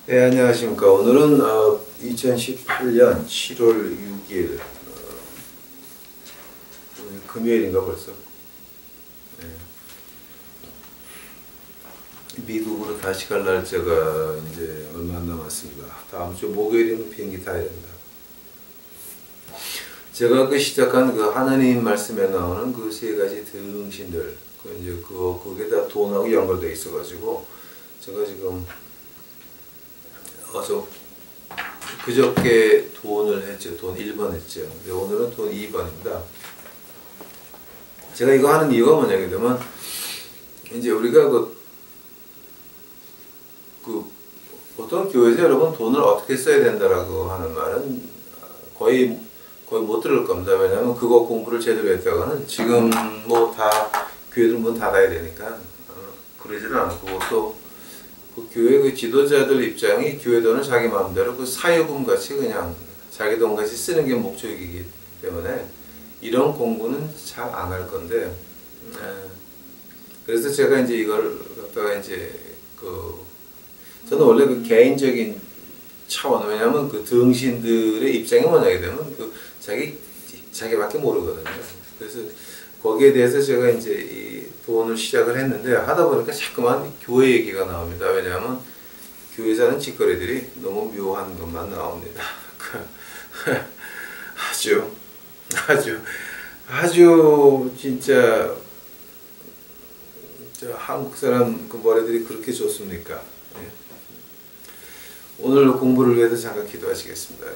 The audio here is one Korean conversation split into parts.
네, 안녕하십니까. 오늘은 2018년 7월 6일 오늘 금요일인가 벌써. 네. 미국으로 다시 갈 날짜가 이제 얼마 안 남았습니다. 다음 주 목요일이면 비행기 타야 된다. 제가 시작한 하나님 말씀에 나오는 그 세 가지 등신들, 이제 그게 다 돈하고 연결되어 있어가지고 제가 지금 그저께 돈을 했죠. 돈 1번 했죠. 근데 오늘은 돈 2번입니다. 제가 이거 하는 이유가 뭐냐면 이제 우리가 보통 교회에서 여러분 돈을 어떻게 써야 된다라고 하는 말은 거의 못 들을 겁니다. 왜냐하면 그거 공부를 제대로 했다가는 지금 뭐 다 교회들 문 닫아야 되니까 그러지는 않고 또 그 교회 지도자들 입장이 교회 돈을 자기 마음대로 사유금 같이 그냥 자기 돈 같이 쓰는 게 목적이기 때문에 이런 공부는 잘 안 할 건데, 그래서 제가 이제 이걸 갖다가 이제 저는 원래 개인적인 차원, 왜냐하면 등신들의 입장이 뭐냐게 되면 자기밖에 모르거든요. 그래서 거기에 대해서 제가 이제 이 돈을 시작을 했는데 하다 보니까 자꾸만 교회 얘기가 나옵니다. 왜냐하면 교회에서 하는 짓거리들이 너무 묘한 것만 나옵니다. 아주 진짜 한국 사람 머리들이 그렇게 좋습니까? 예. 오늘 공부를 위해서 잠깐 기도하시겠습니다.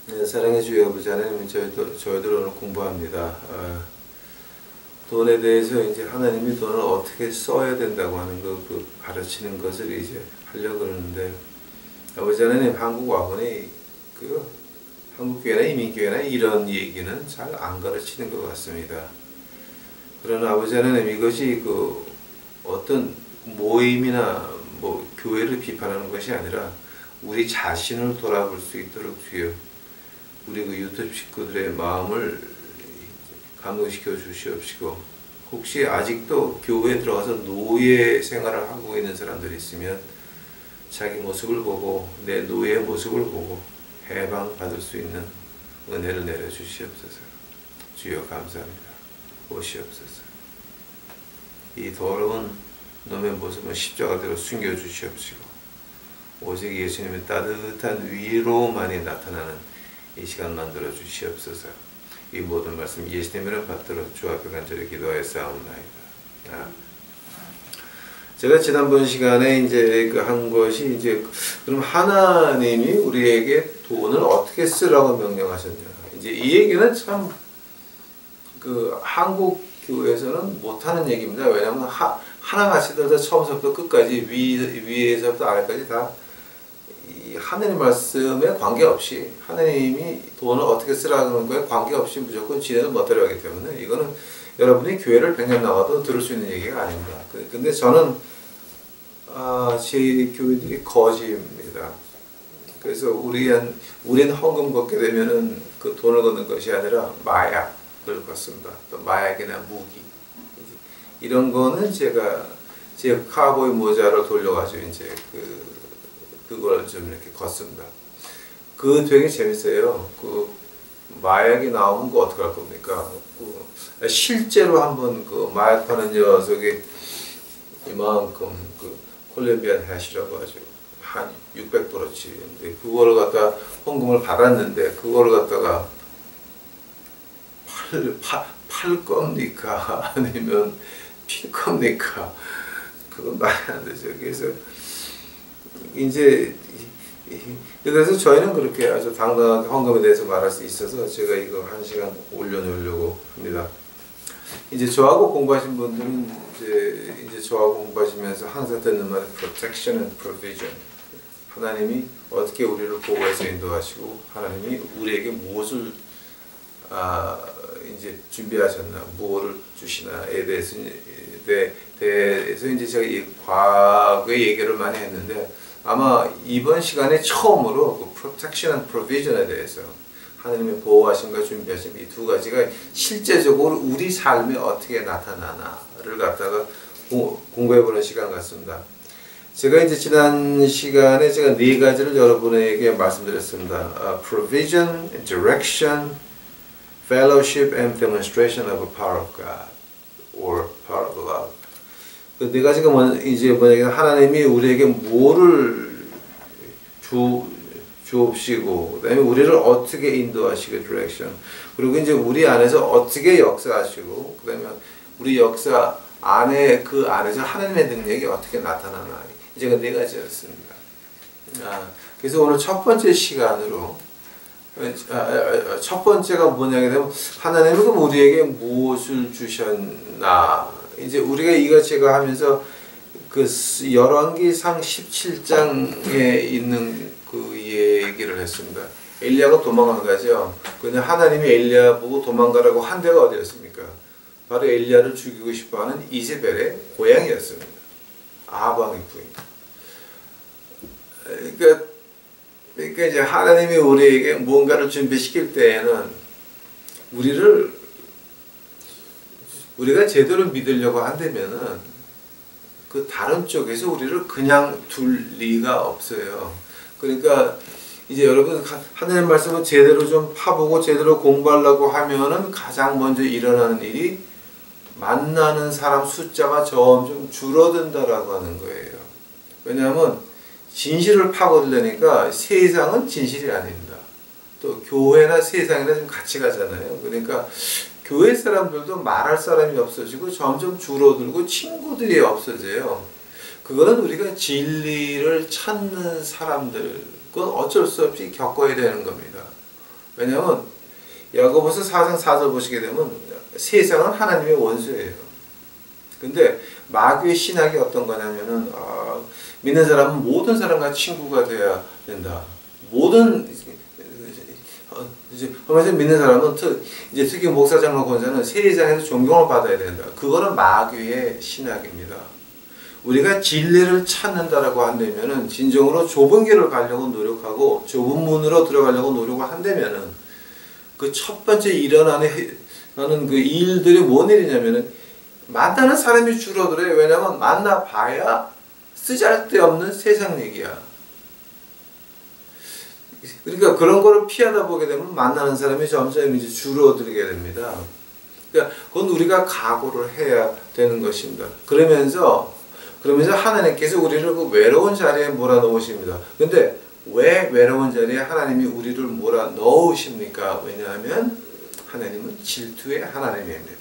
네, 사랑의 주 아버지 하나님, 저희들 오늘 공부합니다. 돈에 대해서 이제 하나님이 돈을 어떻게 써야 된다고 하는 가르치는 것을 이제 하려고 그러는데, 아버지 하나님, 한국 와보니 한국 교회나 이민교회나 이런 얘기는 잘 안 가르치는 것 같습니다. 그러나 아버지 하나님, 이것이 어떤 모임이나 교회를 비판하는 것이 아니라 우리 자신을 돌아볼 수 있도록 주여, 우리 유튜브 식구들의 마음을 감동시켜 주시옵시고, 혹시 아직도 교회에 들어가서 노예 생활을 하고 있는 사람들이 있으면 자기 모습을 보고 내 노예의 모습을 보고 해방받을 수 있는 은혜를 내려주시옵소서. 주여 감사합니다. 오시옵소서. 이 더러운 놈의 모습은 십자가대로 숨겨주시옵시고 오직 예수님의 따뜻한 위로만이 나타나는 이 시간 만들어 주시옵소서. 이 모든 말씀 예수님을 받들어 주 앞에 간절히 기도하였사옵나이다. 제가 지난번 시간에 이제 한 것이 이제 그럼 하나님이 우리에게 돈을 어떻게 쓰라고 명령하셨냐. 이제 이 얘기는 참 한국 교회에서는 못하는 얘기입니다. 왜냐하면 하나같이 다 처음부터 끝까지 위에서부터 아래까지 다 하나님 말씀에 관계없이 하나님이 돈을 어떻게 쓰라는 거에 관계없이 무조건 지네는 멋대로 하기 때문에 이거는 여러분이 교회를 100년 나와도 들을 수 있는 얘기가 아닙니다. 근데 저는 제 교인들이 거지입니다. 그래서 우리는 헌금 걷게 되면은 그 돈을 걷는 것이 아니라 마약을 걷습니다. 또 마약이나 무기 이런 거는 제 카우보이 모자를 돌려가지고 이제 그걸 좀 이렇게 걷습니다. 되게 재밌어요. 마약이 나오면 어떻게 할 겁니까? 실제로 한번 마약 파는 녀석이 이만큼 콜롬비안 해시라고 하죠. 한 600브로치. 그거를 갖다 헌금을 받았는데 그거를 갖다가 팔 겁니까? 아니면 필 겁니까? 그건 말이 안 되죠. 그래서 저희는 그렇게 아주 당당하게 헌금에 대해서 말할 수 있어서 제가 이거 1시간 올려놓으려고 합니다. 이제 저하고 공부하신 분들은 이제 저하고 공부하시면서 항상 듣는 말 protection and provision. 하나님이 어떻게 우리를 보호해서 인도하시고 하나님이 우리에게 무엇을 이제 준비하셨나, 무엇을 주시나에 대해서 이제 제가 이 과거의 얘기를 많이 했는데 아마 이번 시간에 처음으로 protection and provision에 대해서 하나님의 보호하심과 준비하심 이 두 가지가 실제적으로 우리 삶에 어떻게 나타나나를 갖다가 공부해보는 시간 같습니다. 제가 이제 지난 시간에 제가 네 가지를 여러분에게 말씀드렸습니다. Provision, Direction, Fellowship, and Demonstration of the Power of God, or Power of Love. 그 네 가지가 뭐냐면 하나님이 우리에게 뭐를 주옵시고, 그다음에 우리를 어떻게 인도하시고, Direction. 그리고 이제 우리 안에서 어떻게 역사하시고, 그다음에 우리 역사 안에 그 안에서 하나님의 능력이 어떻게 나타나나. 이제 그 네 가지였습니다. 그래서 오늘 첫 번째 시간으로 첫 번째가 뭐냐게 되면 하나님은 우리에게 무엇을 주셨나. 이제 우리가 이거 제가 하면서 그 열왕기상 17장에 있는 그 얘기를 했습니다. 엘리야가 도망간 거죠. 근데 하나님이 엘리야 보고 도망가라고 한 데가 어디였습니까? 바로 엘리야를 죽이고 싶어하는 이세벨의 고향이었습니다. 아합왕의 부인. 그러니까 이제 하나님이 우리에게 뭔가를 준비시킬 때에는 우리가 제대로 믿으려고 한다면은 그 다른 쪽에서 우리를 그냥 둘 리가 없어요. 그러니까 이제 여러분 하나님 말씀을 제대로 좀 파보고 제대로 공부하려고 하면은 가장 먼저 일어나는 일이 만나는 사람 숫자가 점점 줄어든다라고 하는 거예요. 왜냐하면 진실을 파고들려니까 세상은 진실이 아닙니다. 또 교회나 세상이나 좀 같이 가잖아요. 그러니까 교회 사람들도 말할 사람이 없어지고 점점 줄어들고 친구들이 없어져요. 그거는 우리가 진리를 찾는 사람들, 그건 어쩔 수 없이 겪어야 되는 겁니다. 왜냐하면 야고보서 4장 4절 보시게 되면 세상은 하나님의 원수예요. 근데 마귀의 신학이 어떤 거냐면은 믿는 사람은 모든 사람과 친구가 돼야 된다. 이제 믿는 사람은 특히 목사, 장로, 권사는 세상에서 존경을 받아야 된다. 그거는 마귀의 신학입니다. 우리가 진리를 찾는다라고 한다면은 진정으로 좁은 길을 가려고 노력하고 좁은 문으로 들어가려고 노력을 한다면은 그 첫 번째 일어나는 그 일들이 뭔 일이냐면은 만나는 사람이 줄어들어요. 왜냐면 만나봐야 쓰잘데없는 세상 얘기야. 그러니까 그런 거를 피하다 보게 되면 만나는 사람이 점점 이제 줄어들게 됩니다. 그러니까 그건 우리가 각오를 해야 되는 것입니다. 그러면서 하나님께서 우리를 그 외로운 자리에 몰아넣으십니다. 근데 왜 외로운 자리에 하나님이 우리를 몰아넣으십니까? 왜냐하면 하나님은 질투의 하나님입니다.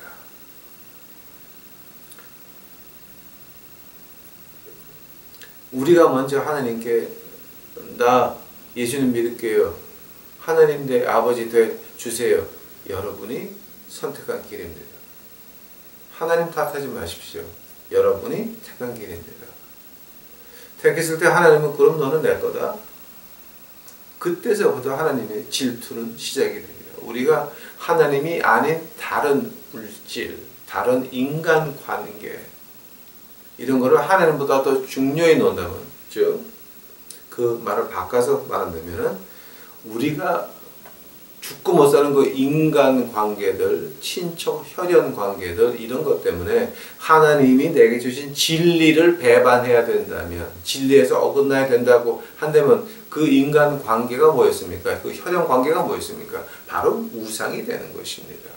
우리가 먼저 하나님께 나 예수님 믿을게요. 하나님 내 아버지 돼 주세요. 여러분이 선택한 길입니다. 하나님 탓하지 마십시오. 여러분이 택한 길입니다. 택했을 때 하나님은 그럼 너는 내 거다. 그때서부터 하나님의 질투는 시작이 됩니다. 우리가 하나님이 아닌 다른 물질, 다른 인간 관계 이런 거를 하나님보다 더 중요히 논다면, 즉 그 말을 바꿔서 말한다면은 우리가 죽고 못 사는 그 인간 관계들, 친척, 혈연 관계들 이런 것 때문에 하나님이 내게 주신 진리를 배반해야 된다면, 진리에서 어긋나야 된다고 한다면 그 인간 관계가 뭐였습니까? 그 혈연 관계가 뭐였습니까? 바로 우상이 되는 것입니다.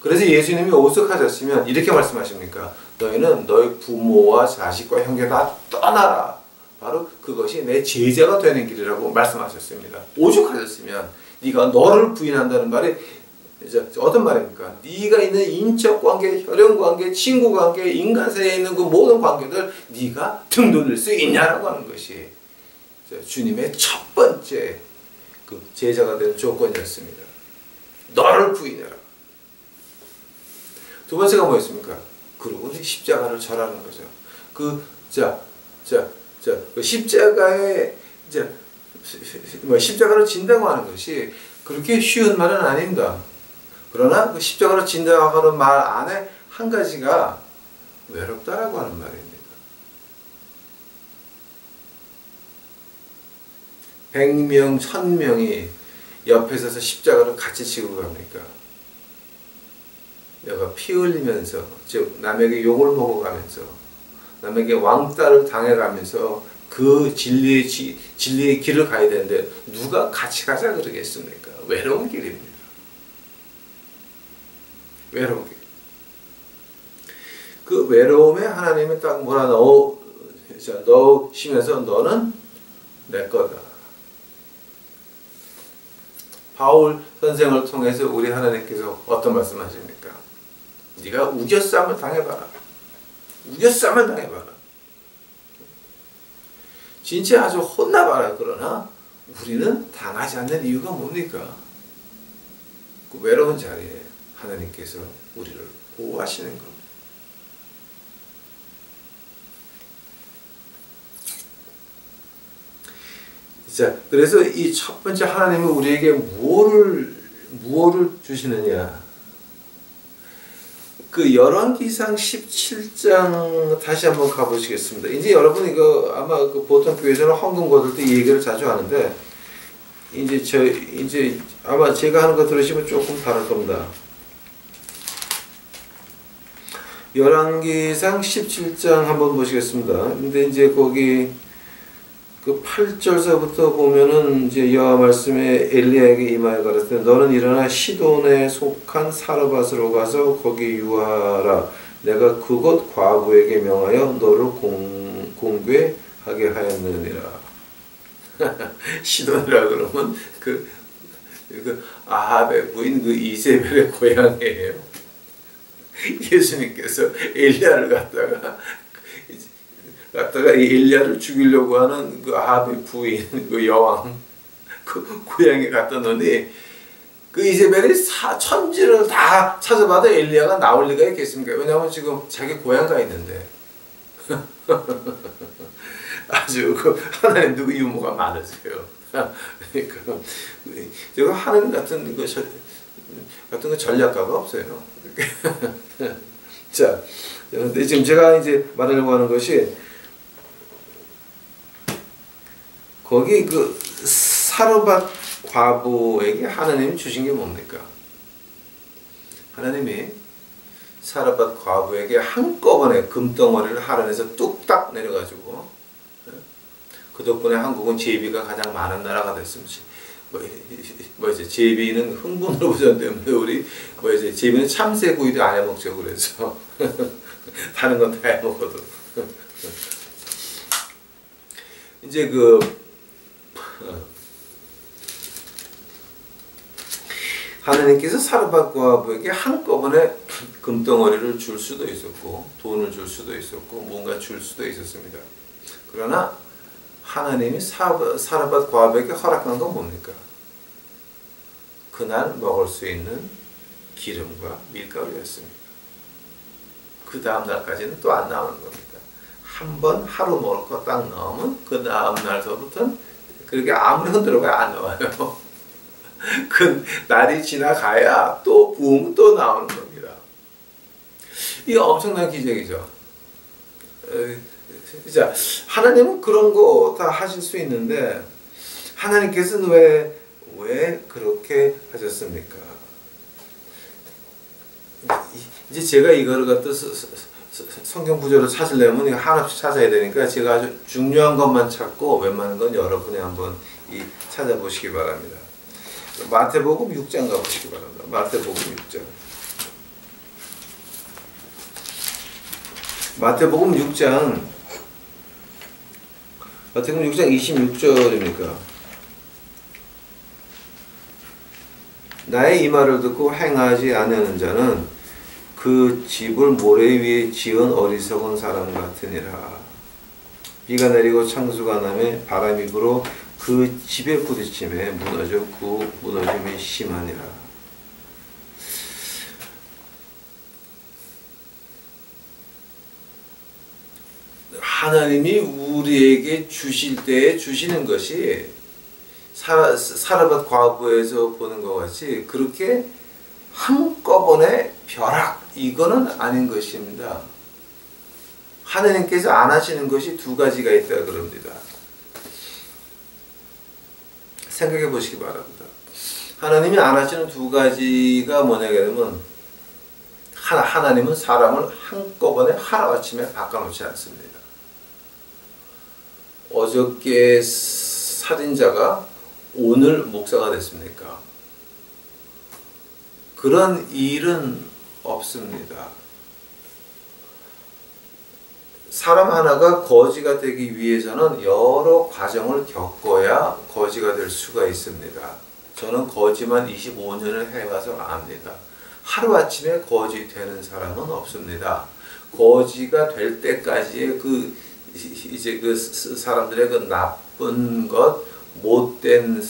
그래서 예수님이 오죽하셨으면 이렇게 말씀하십니까? 너희는 너희 부모와 자식과 형제 다 떠나라. 바로 그것이 내 제자가 되는 길이라고 말씀하셨습니다. 오죽하셨으면 네가 너를 부인한다는 말이 이제 어떤 말입니까? 네가 있는 인적 관계, 혈연 관계, 친구 관계, 인간 사이에 있는 그 모든 관계들 네가 등 돌릴 수 있냐라고 하는 것이 주님의 첫 번째 그 제자가 되는 조건이었습니다. 너를 부인해라. 두 번째가 뭐였습니까? 그리고 십자가를 절하는 거죠. 그 십자가에 십자가를 진다고 하는 것이 그렇게 쉬운 말은 아닙니다. 그러나 그 십자가를 진다고 하는 말 안에 한 가지가 외롭다라고 하는 말입니다. 100명, 1000명이 옆에 서서 십자가를 같이 지고 갑니까? 내가 피 흘리면서, 즉 남에게 욕을 먹어가면서 남에게 왕따를 당해가면서 그 진리의 길을 가야 되는데 누가 같이 가자 그러겠습니까? 외로운 길입니다. 외로운 길. 그 외로움에 하나님이 딱 뭐라 넣으시면서 너는 내 거다. 바울 선생을 통해서 우리 하나님께서 어떤 말씀하십니까? 네가 우겨싸움을 당해봐라. 우겨싸움을 당해봐라. 진짜 아주 혼나봐라. 그러나 우리는 당하지 않는 이유가 뭡니까? 그 외로운 자리에 하나님께서 우리를 보호하시는 것. 자, 그래서 이 첫 번째 하나님은 우리에게 무엇을 주시느냐? 그 열왕기상 17장 다시 한번 가보시겠습니다. 이제 여러분 이거 아마 그 보통 교회에서는 헌금 거둘 때 이 얘기를 자주 하는데 이제 아마 제가 하는 거 들으시면 조금 다를 겁니다. 열왕기상 17장 한번 보시겠습니다. 근데 이제 거기 그 8절서부터 보면은 이제 여호와 말씀에 엘리야에게 임하여 가라사대 너는 일어나 시돈에 속한 사르밧으로 가서 거기 유하라. 내가 그곳 과부에게 명하여 너를 공궤하게 하였느니라. 시돈이라 그러면 그 아합의 부인 그 이세벨의 고향이에요. 예수님께서 엘리야를 갖다가 엘리야를 죽이려고 하는 그 아합의 부인, 그 여왕, 그 고향에 갖다 놓으니 그 이세벨이 천지를 다 찾아봐도 엘리야가 나올 리가 있겠습니까? 왜냐하면 지금 자기 고향 가 있는데 아주 그 하나님도 그 유머가 많으세요. 그러니까 제가 하나님 같은 거 전략가가 없어요. 자, 근데 지금 제가 이제 말하려고 하는 것이 거기 그 사르밧 과부에게 하나님이 주신 게 뭡니까? 하나님이 사르밧 과부에게 한꺼번에 금덩어리를 하늘에서 뚝딱 내려가지고 그 덕분에 한국은 제비가 가장 많은 나라가 됐습니다. 이제 제비는 흥분으로 보전 때문에 우리 이제 제비는 참새구이도 안 해먹죠. 그래서 다른 건 다 해먹어도 이제 하나님께서 사르밧 과부에게 한꺼번에 금덩어리를 줄 수도 있었고 돈을 줄 수도 있었고 뭔가 줄 수도 있었습니다. 그러나 하나님이 사르밧 과부에게 허락한 건 뭡니까? 그날 먹을 수 있는 기름과 밀가루였습니다. 그 다음 날까지는 또 안 나오는 겁니다. 한 번 하루 먹을 거 딱 넣으면 그 다음 날서부터는 그렇게 아무리 흔들어봐야 안 나와요. 그 날이 지나가야 또 부으면 또 나오는 겁니다. 이게 엄청난 기적이죠. 자, 하나님은 그런 거 다 하실 수 있는데 하나님께서는 왜 그렇게 하셨습니까? 이제 제가 이거를 갖다 성경 구절을 찾으려면 이거 하나씩 찾아야 되니까 제가 아주 중요한 것만 찾고 웬만한 건 여러분이 한번 찾아보시기 바랍니다. 마태복음 6장 가보시기 바랍니다. 마태복음 6장. 마태복음 6장 26절입니까? 나의 이 말을 듣고 행하지 않는 자는 그 집을 모래 위에 지은 어리석은 사람 같으니라. 비가 내리고 창수가 나매 바람이 불어 그 집에 부딪힘에 무너져 그 무너짐이 심하니라. 하나님이 우리에게 주실 때에 주시는 것이 사르밧 과부에서 보는 것 같이 그렇게 한꺼번에 벼락 이거는 아닌 것입니다. 하나님께서 안 하시는 것이 두 가지가 있다 그럽니다. 생각해 보시기 바랍니다. 하나님이 안 하시는 두 가지가 뭐냐면 하나님은 사람을 한꺼번에 하루아침에 바꿔놓지 않습니다. 어저께 살인자가 오늘 목사가 됐습니까? 그런 일은 없습니다. 사람 하나가 거지가 되기 위해서는 여러 과정을 겪어야 거지가 될 수가 있습니다. 저는 거지만 25년을 해봐서 압니다. 하루아침에 거지 되는 사람은 없습니다. 거지가 될 때까지의 이제 그 사람들의 그 나쁜 것, 못된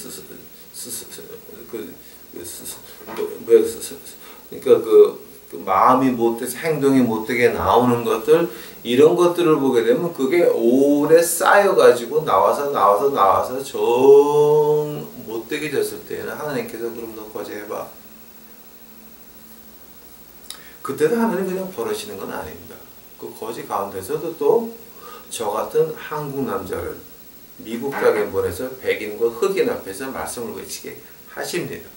그러니까 그 마음이 못돼서 행동이 못되게 나오는 것들, 이런 것들을 보게 되면 그게 오래 쌓여가지고 나와서 정 못되게 됐을 때에는 하나님께서 그럼 너 거지 해봐. 그때도 하나님 그냥 버리시는 건 아닙니다. 그 거지 가운데서도 또 저 같은 한국 남자를 미국 땅에 보내서 백인과 흑인 앞에서 말씀을 외치게 하십니다.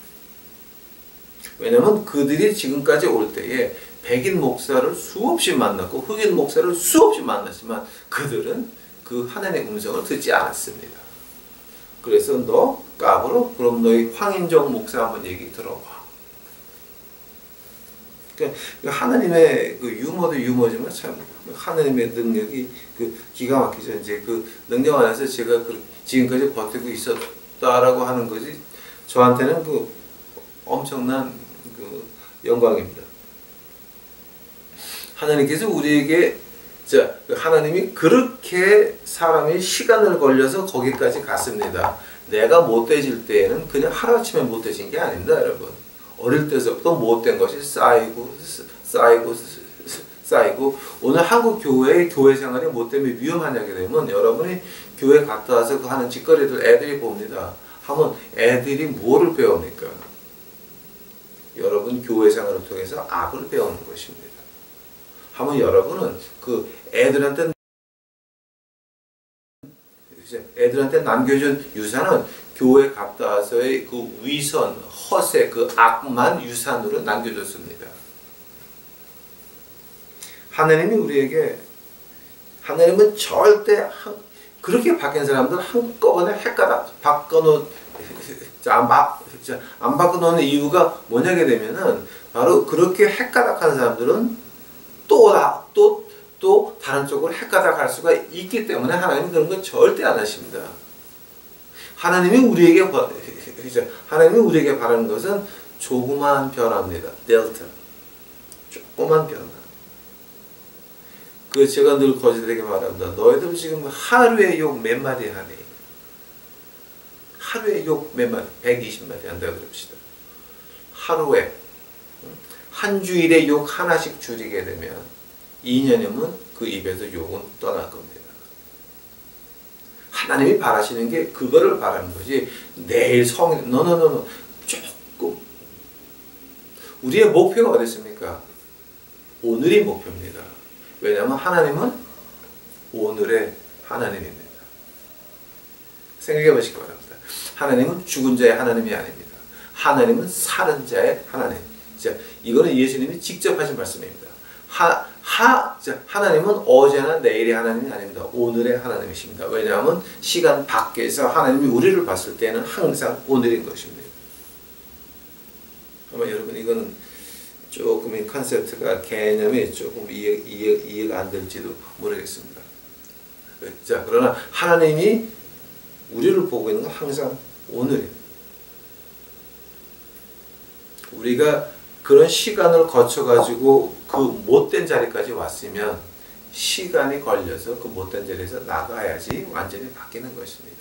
왜냐하면 그들이 지금까지 올 때에 백인 목사를 수없이 만났고 흑인 목사를 수없이 만났지만 그들은 그 하나님의 음성을 듣지 않았습니다. 그래서 너 까불어? 그럼 너희 황인종 목사 한번 얘기 들어봐. 그러니까 하나님의 그 유머도 유머지만 참 하나님의 능력이 그 기가 막히죠. 이제 그 능력 안에서 제가 지금까지 버티고 있었다라고 하는 것이 저한테는 그 엄청난 그 영광입니다. 하나님께서 우리에게 하나님이 그렇게 사람이 시간을 걸려서 거기까지 갔습니다. 내가 못돼질 때에는 그냥 하루아침에 못돼진 게 아닙니다, 여러분. 어릴 때서부터 못된 것이 쌓이고 오늘 한국 교회의 교회 생활이 뭐 때문에 위험하냐게 되면 여러분이 교회 갔다 와서 그 하는 짓거리들 애들이 봅니다. 하면 애들이 뭐를 배웁니까? 여러분 교회 생활을 통해서 악을 배우는 것입니다. 하면 여러분은 그 애들한테 남겨준 유산은 교회 갔다 와서의 그 위선, 허세, 그 악만 유산으로 남겨줬습니다. 하나님은 절대 그렇게 바뀐 사람들 한꺼번에 헷가닥 안 바꿔놓는 이유가 뭐냐게 되면은 바로 그렇게 헷가닥한 사람들은 또 다른 쪽으로 헷가닥할 수가 있기 때문에 하나님은 그런 거 절대 안 하십니다. 하나님이 우리에게 바라는 것은 조그만 변화입니다. 델타. 조그만 변화. 제가 늘 거짓되게 말합니다. 너희들 지금 하루에 욕 몇 마디 하니? 하루에 욕 몇 마디? 120마디 한다고 그럽시다. 하루에. 한 주일에 욕 하나씩 줄이게 되면 2년이면 그 입에서 욕은 떠날 겁니다. 하나님이 바라시는 게 그거를 바라는 거지. 내일 조금. 우리의 목표가 어디 있습니까? 오늘이 목표입니다. 왜냐하면 하나님은 오늘의 하나님입니다. 생각해 보시기 바랍니다. 하나님은 죽은 자의 하나님이 아닙니다. 하나님은 사는 자의 하나님. 이거는 예수님이 직접 하신 말씀입니다. 하나님은 어제나 내일의 하나님이 아닙니다. 오늘의 하나님이십니다. 왜냐하면 시간 밖에서 하나님이 우리를 봤을 때는 항상 오늘인 것입니다. 아마 여러분 이거는 조금 이 컨셉트가 개념이 조금 이해 안 될지도 모르겠습니다. 그러나 하나님이 우리를 보고 있는 건 항상 오늘입니다. 우리가 그런 시간을 거쳐가지고 그 못된 자리까지 왔으면 시간이 걸려서 그 못된 자리에서 나가야지 완전히 바뀌는 것입니다.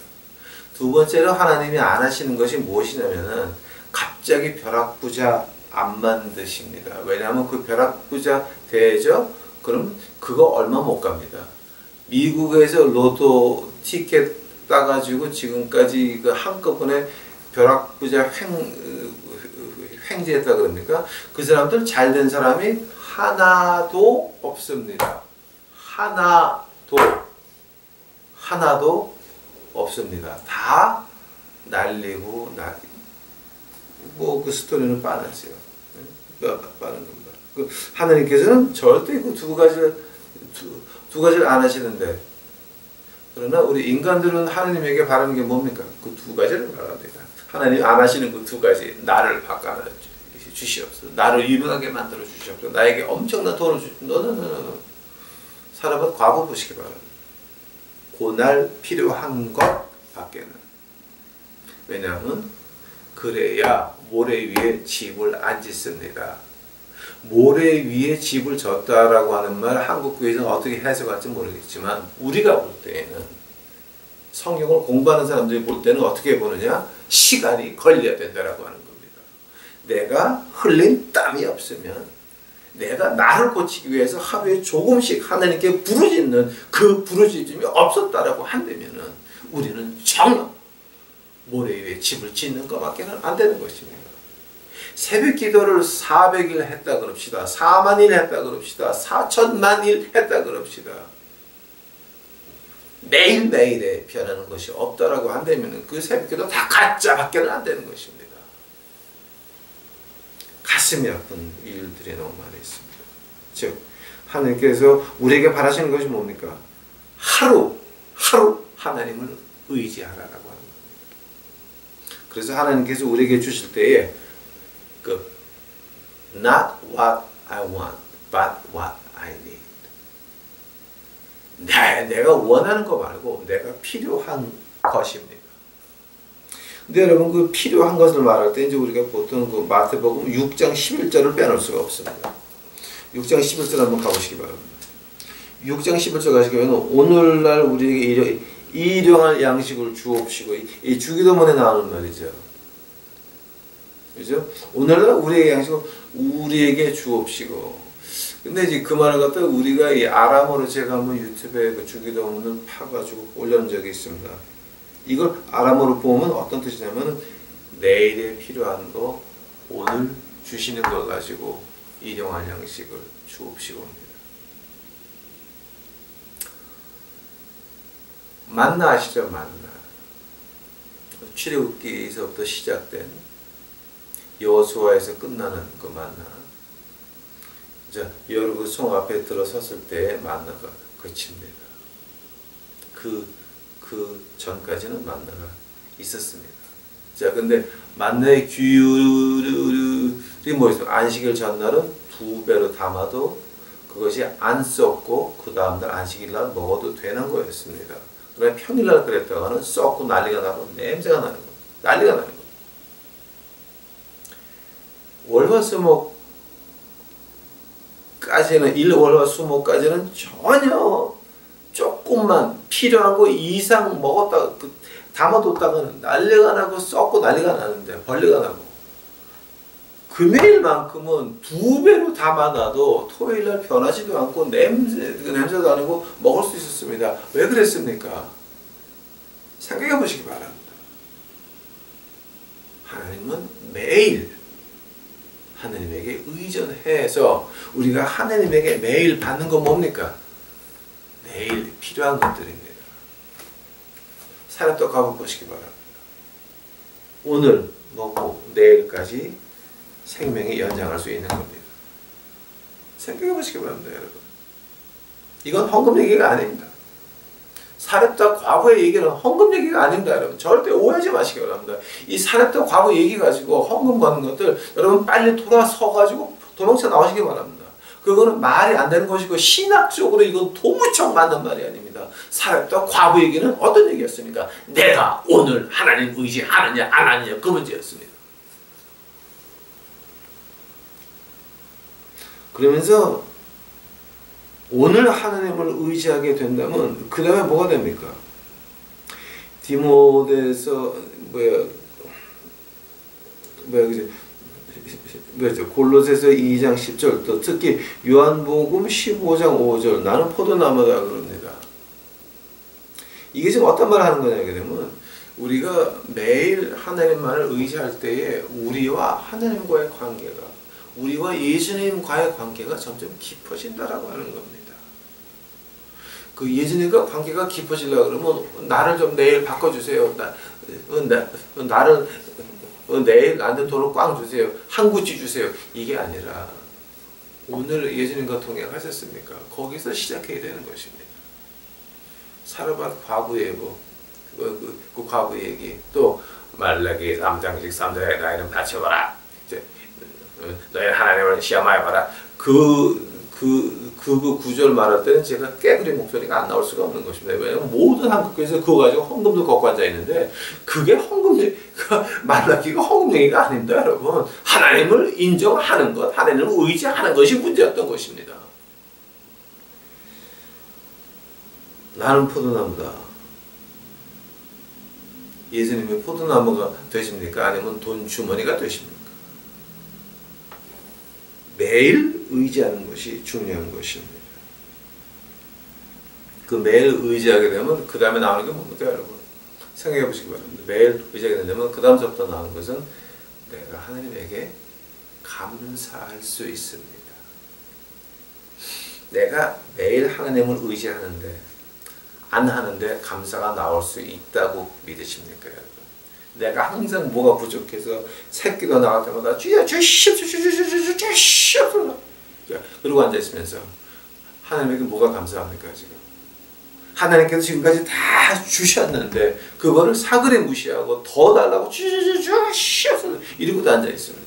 두 번째로 하나님이 안 하시는 것이 무엇이냐면은 갑자기 벼락부자 안 만드십니다. 왜냐하면 그 벼락부자 되죠? 그럼 그거 얼마 못 갑니다. 미국에서 로또 티켓 따가지고 지금까지 그 한꺼번에 벼락부자 횡재했다 그럽니까? 그 사람들 잘된 사람이 하나도 없습니다. 하나도 없습니다. 다 날리고 그 스토리는 빤하죠. 빠는 겁니다. 하나님께서는 절대 그 두 가지를 안 하시는데 그러나 우리 인간들은 하나님에게 바라는 게 뭡니까? 그 두 가지를 바랍니다. 하나님 안 하시는 그 두 가지. 나를 바꿔 주시옵소서. 나를 유명하게 만들어 주시옵소서. 나에게 엄청난 돈을 주시옵소서. 사람은 과거 보시기 바랍니다. 고날 필요한 것 밖에는. 왜냐하면 그래야 모래 위에 집을 안 짓습니다. 모래 위에 집을 졌다라고 하는 말 한국 교회에서는 어떻게 해석할지 모르겠지만 우리가 볼 때에는 성경을 공부하는 사람들이 볼 때는 어떻게 보느냐? 시간이 걸려야 된다라고 하는 겁니다. 내가 흘린 땀이 없으면 내가 나를 고치기 위해서 하루에 조금씩 하나님께 부르짖는 그 부르짖음이 없었다라고 한다면은 우리는 정녕 모래 위에 집을 짓는 것밖에는 안 되는 것입니다. 새벽 기도를 400일 했다 그럽시다. 4만일 했다 그럽시다. 4천만일 했다 그럽시다. 매일매일에 변하는 것이 없다라고 한다면 그 새벽 기도 다 가짜밖에는 안 되는 것입니다. 가슴이 아픈 일들이 너무 많이 있습니다. 즉 하나님께서 우리에게 바라시는 것이 뭡니까? 하루 하나님을 의지하라라고 하는 겁니다. 그래서 하나님께서 우리에게 주실 때에 그 not what I want, but what I need. 내가 원하는 거 말고 내가 필요한 것입니다. 근데 여러분 그 필요한 것을 말할 때 이제 우리가 보통 그 마태복음 6장 11절을 빼놓을 수가 없습니다. 6장 11절 한번 가보시기 바랍니다. 6장 11절 가시면 오늘날 우리에게 일용할 양식을 주옵시고 이 주기도문에 나오는 말이죠. 그죠? 오늘날 우리에게 양식을 우리에게 주옵시고. 근데 이제 그 말을 갖다가 우리가 이 아람어로 제가 한번 유튜브에 그 주기도문을 파가지고 올려놓은 적이 있습니다. 이걸 아람어로 보면 어떤 뜻이냐면 내일에 필요한 거 오늘 주시는 걸 가지고 일용할 양식을 주옵시고입니다. 만나 아시죠? 만나. 출애굽기에서부터 시작된 여호수아에서 끝나는 그 만나. 여리고 성 앞에 들어섰을 때 만나가 그칩니다. 그 전까지는 만나가 있었습니다. 자, 근데 만나의 규율이 뭐였어요? 안식일 전날은 2배로 담아도 그것이 안 썩고 그 다음날 안식일날 먹어도 되는 거였습니다. 그러나 평일날 그랬다가는 썩고 난리가 나고 냄새가 나는 거예요. 난리가 나는 거예요. 월화수목까지는 일월화수목까지는 전혀 조금만 필요한 거 이상 먹었다가 담아뒀다가는 난리가 나고 썩고 난리가 나는데 벌레가 나고 금요일만큼은 2배로 담아놔도 토요일날 변하지도 않고 냄새도 아니고 먹을 수 있었습니다. 왜 그랬습니까? 생각해 보시기 바랍니다. 하나님은 매일 하나님에게 의존해서 우리가 하나님에게 매일 받는 건 뭡니까? 매일 필요한 것들입니다. 사람도 가보시기 바랍니다. 오늘 먹고 내일까지 생명이 연장할 수 있는 겁니다. 생각해 보시기 바랍니다, 여러분. 이건 헌금 얘기가 아닙니다. 사렙다 과거의 얘기는 헌금 얘기가 아닙니다, 여러분. 절대 오해하지 마시기 바랍니다. 이 사렙다 과거 얘기 가지고 헌금 받는 것들 여러분 빨리 돌아서 가지고 도망쳐 나오시기 바랍니다. 그거는 말이 안 되는 것이고 신학적으로 이건 도무척 맞는 말이 아닙니다. 사렙다 과거 얘기는 어떤 얘기였습니까? 내가 오늘 하나님 의지하느냐 안 하느냐 그 문제였습니다. 그러면서 오늘 하나님을 의지하게 된다면 그 다음에 뭐가 됩니까? 디모데서 골로새서 2장 10절 또 특히 요한복음 15장 5절 나는 포도나무다 그럽니다. 이게 지금 어떤 말을 하는 거냐 그러면 우리가 매일 하나님만을 의지할 때에 우리와 하나님과의 관계가 우리와 예수님과의 관계가 점점 깊어진다라고 하는 겁니다. 그 예수님과 관계가 깊어지려고 그러면 나를 좀 내일 바꿔주세요. 나를 내일 나한테 돈을 꽝 주세요. 한 구찌 주세요. 이게 아니라 오늘 예수님과 동행하셨습니까? 거기서 시작해야 되는 것입니다. 사르밧 과부 예고 그 과부 얘기 또 말라기 3장씩 3장에 너희는 바쳐봐라 이제 너희 하나님을 시험하여봐라 그 구절 말할 때는 제가 깨부리 목소리가 안 나올 수가 없는 것입니다. 왜냐하면 모든 한국교회에서 그거 가지고 헌금도 걷고 앉아있는데 그게 헌금 말라기가 헌금 얘기가 아닙니다. 여러분 하나님을 인정하는 것 하나님을 의지하는 것이 문제였던 것입니다. 나는 포도나무다. 예수님이 포도나무가 되십니까? 아니면 돈 주머니가 되십니까? 매일 의지하는 것이 중요한 것입니다. 그 매일 의지하게 되면 그 다음에 나오는 게 뭡니까 여러분? 생각해 보시기 바랍니다. 매일 의지하게 되면 그 다음부터 나오는 것은 내가 하나님에게 감사할 수 있습니다. 내가 매일 하나님을 의지하는데 안 하는데 감사가 나올 수 있다고 믿으십니까 여러분? 내가 항상 뭐가 부족해서 새끼가 나갈 때마다 주여 주시옵소서 그러고 앉아있으면서 하나님에게 뭐가 감사합니까 지금? 하나님께서 지금까지 다 주셨는데 그거를 사그레 무시하고 더 달라고 주시옵소서 이러고도 앉아있습니다.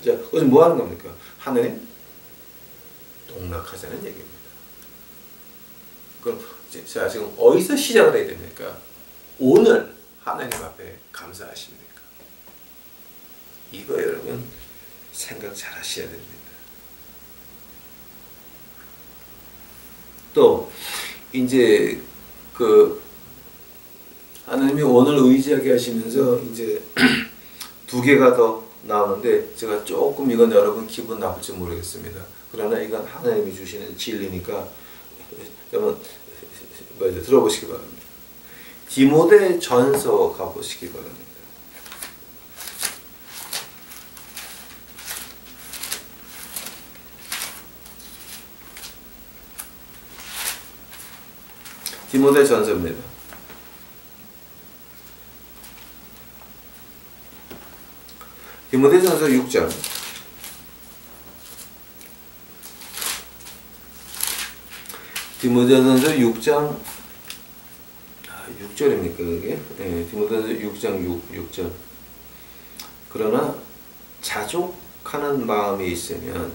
자, 그것은 뭐 하는 겁니까? 하나님 농락하자는 얘기입니다. 그럼 자, 지금 어디서 시작을 해야 됩니까? 오늘 하나님 앞에 감사하십니까? 이거 여러분 생각 잘 하셔야 됩니다. 또 이제 그 하나님이 오늘 의지하게 하시면서 이제 두 개가 더 나오는데 제가 조금 이건 여러분 기분 나쁠지 모르겠습니다. 그러나 이건 하나님이 주시는 진리니까 여러분 먼저 들어보시기 바랍니다. 디모데 전서 가보시기 바랍니다. 디모데 전서입니다. 디모데 전서 6장. 디모데 전서 6장 6절입니까 그게? 네, 디모데전서 6장 6절. 그러나 자족하는 마음이 있으면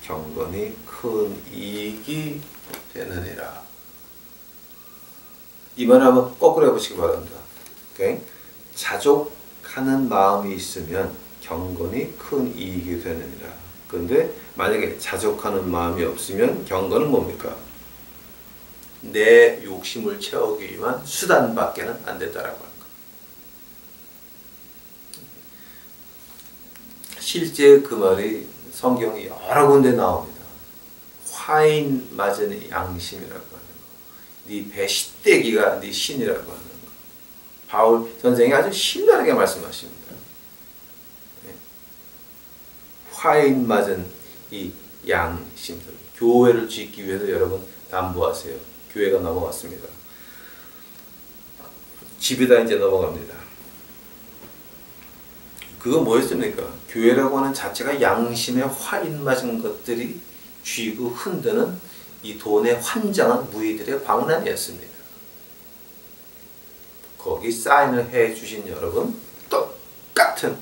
경건이 큰 이익이 되느니라. 이 말 한번 거꾸로 해보시기 바랍니다. 오케이? 자족하는 마음이 있으면 경건이 큰 이익이 되느니라. 그런데 만약에 자족하는 마음이 없으면 경건은 뭡니까? 내 욕심을 채우기 위한 수단밖에는 안 된다라고 하는 것. 실제 그 말이 성경이 여러 군데 나옵니다. 화인 맞은 양심이라고 하는 거. 네 배싯대기가 네 신이라고 하는 거. 바울 선생이 아주 신랄하게 말씀하십니다. 화인 맞은 이 양심들. 교회를 짓기 위해서 여러분 담보하세요. 교회가 넘어갔습니다. 집이 다 이제 넘어갑니다. 그거 뭐였습니까? 교회라고 하는 자체가 양심에 화인 맞은 것들이 쥐고 흔드는 이 돈에 환장한 무의들의 광란이었습니다. 거기 사인을 해 주신 여러분 똑같은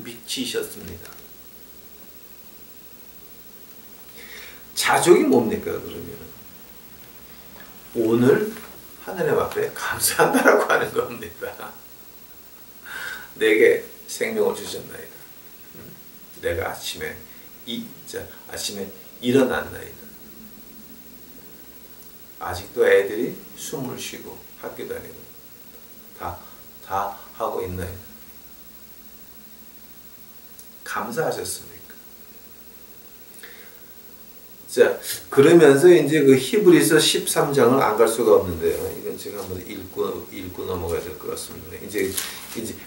빛이셨습니다. 자족이 뭡니까 그러면? 오늘 하나님 앞에 감사한다라고 하는 겁니다. 내게 생명을 주셨나이다. 내가 아침에 일어났나이다. 아직도 애들이 숨을 쉬고 학교 다니고 다 하고 있나이다. 감사하셨습니까? 자, 그러면서 이제 그 히브리서 13장을 안 갈 수가 없는데요. 이건 제가 한번 읽고 넘어가야 될 것 같습니다. 이제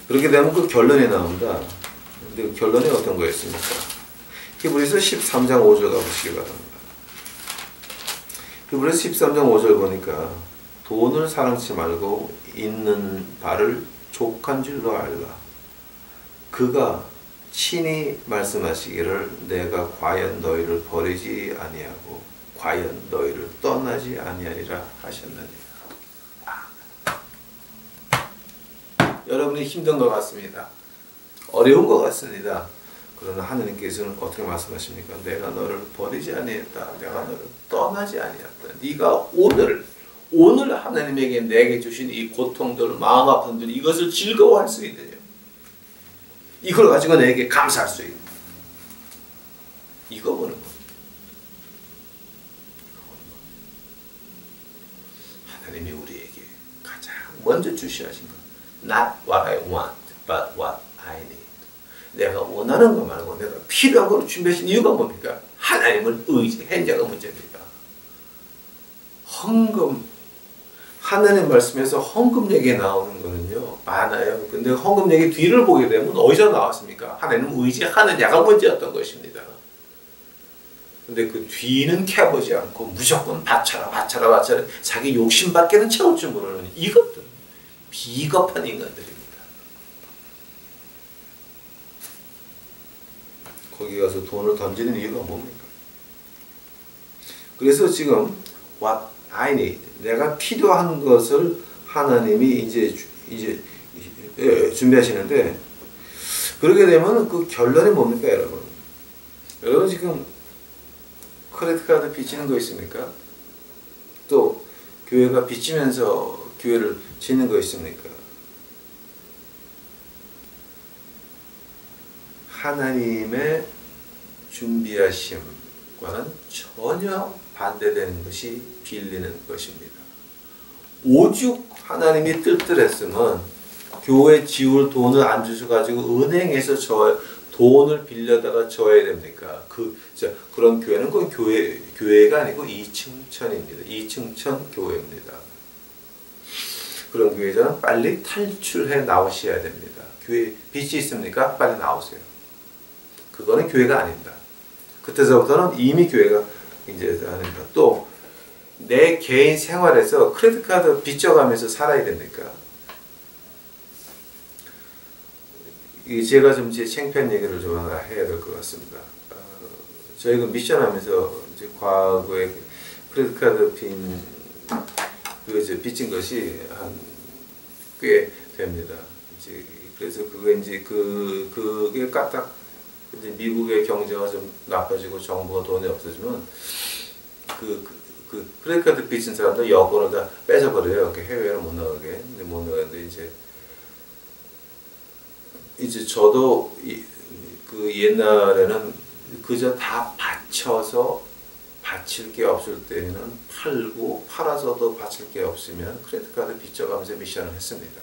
그렇게 되면 그 결론이 나옵니다. 근데 그 결론이 어떤 거였습니까? 히브리서 13장 5절 가보시기 바랍니다. 히브리서 13장 5절 보니까 돈을 사랑치 말고 있는 바를 족한 줄로 알라. 그가 친히 말씀하시기를 내가 과연 너희를 버리지 아니하고 과연 너희를 떠나지 아니하리라 하셨느니라. 여러분이 힘든 것 같습니다. 어려운 것 같습니다. 그러나 하느님께서는 어떻게 말씀하십니까? 내가 너를 버리지 아니했다. 내가 너를 떠나지 아니했다. 네가 오늘 하나님에게 내게 주신 이 고통들, 마음 아픔들, 이것을 즐거워할 수 있느냐? 이걸 가지고 내게 감사할 수 있느냐? 이거 보는 거예요. 하나님이 우리에게 가장 먼저 주시하신 것. Not what I want, but what I need. 내가 원하는 것 말고 내가 필요한 걸 준비하신 이유가 뭡니까? 하나님을 의지한 자가 문제입니다. 헌금, 하나님 말씀에서 헌금 얘기 나오는 거는요 많아요. 근데 헌금 얘기 뒤를 보게 되면 어디서 나왔습니까? 하나님 의지하는 자가 문제였던 것입니다. 근데 그 뒤는 캐보지 않고 무조건 바쳐라 자기 욕심밖에는 채울 줄 모르는 이것들 비겁한 인간들입니다. 거기 가서 돈을 던지는 이유가 뭡니까? 그래서 지금 what I need, 내가 필요한 것을 하나님이 이제 준비하시는데, 그러게 되면 그 결론이 뭡니까, 여러분? 여러분 지금 크레딧 카드 빚지는 거 있습니까? 또 교회가 빚지면서 교회를 짓는 거 있습니까? 하나님의 준비하심과는 전혀 반대되는 것이 빌리는 것입니다. 오죽 하나님이 뜰뜰했으면 교회 지울 돈을 안 주셔가지고 은행에서 돈을 빌려다가 줘야 됩니까? 그런 교회는 그 교회가 아니고 이층천입니다. 이층천 교회입니다. 그런 교회자는 빨리 탈출해 나오셔야 됩니다. 교회 빚이 있습니까? 빨리 나오세요. 그거는 교회가 아닙니다. 그때서부터는 이미 교회가 이제 아닙니다. 또 내 개인 생활에서 크레딧 카드 빚져가면서 살아야 됩니까? 제가 좀 제 창피한 얘기를 좀 하나 해야 될 것 같습니다. 저희가 미션하면서 이제 과거에 크레딧 카드 빚진 것이 꽤 됩니다. 이제 그래서 그게 까딱 이제 미국의 경제가 좀 나빠지고 정부가 돈이 없어지면 크레딧 카드 빚진 사람들 여권을 다 뺏어버려요. 해외를 못 나가게. 못 나가는데 이제 저도 그 옛날에는 그저 다 바쳐서 바칠 게 없을 때는 팔고, 팔아서도 바칠 게 없으면 크레딧 카드 빚져가면서 미션을 했습니다.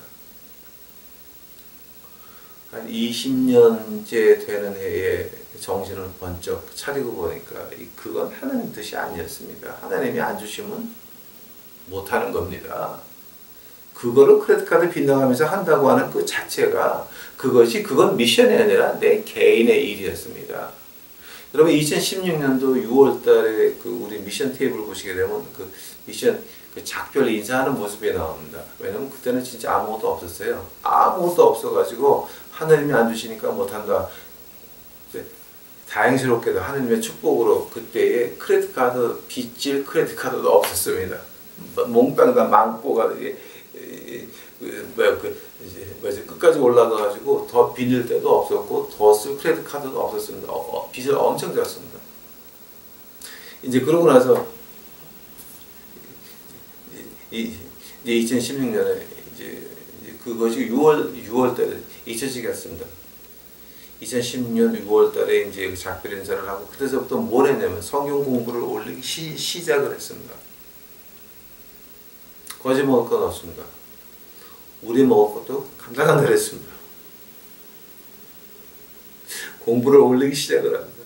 한 20년째 되는 해에 정신을 번쩍 차리고 보니까 그건 하나님 뜻이 아니었습니다. 하나님이 안 주시면 못하는 겁니다. 그거를 크레딧 카드 빗나가면서 한다고 하는 그 자체가 그건 미션이 아니라 내 개인의 일이었습니다. 여러분 2016년도 6월 달에 우리 미션 테이블 보시게 되면 그 미션 작별 인사하는 모습이 나옵니다. 왜냐면 그때는 진짜 아무것도 없었어요. 아무것도 없어가지고 하나님이 안 주시니까 못한다. 다행스럽게도 하나님의 축복으로 그때에 크레딧 카드 빚질 크레딧 카드도 없었습니다. 몽땅 다 망보가 끝까지 올라가가지고 더 빌릴 때도 없었고 더 쓸 크레딧 카드도 없었습니다. 빚을 엄청 졌습니다. 이제 그러고 나서 2016년에 이제 그것이 6월 달에 잊혀지게 했습니다. 2016년 6월 달에 이제 작별 인사를 하고 그때서부터 뭘 했냐면 성경 공부를 올리기 시작을 했습니다. 거짓 먹을 건 없습니다. 우리 먹을 것도 간당간당했습니다. 공부를 올리기 시작을 합니다.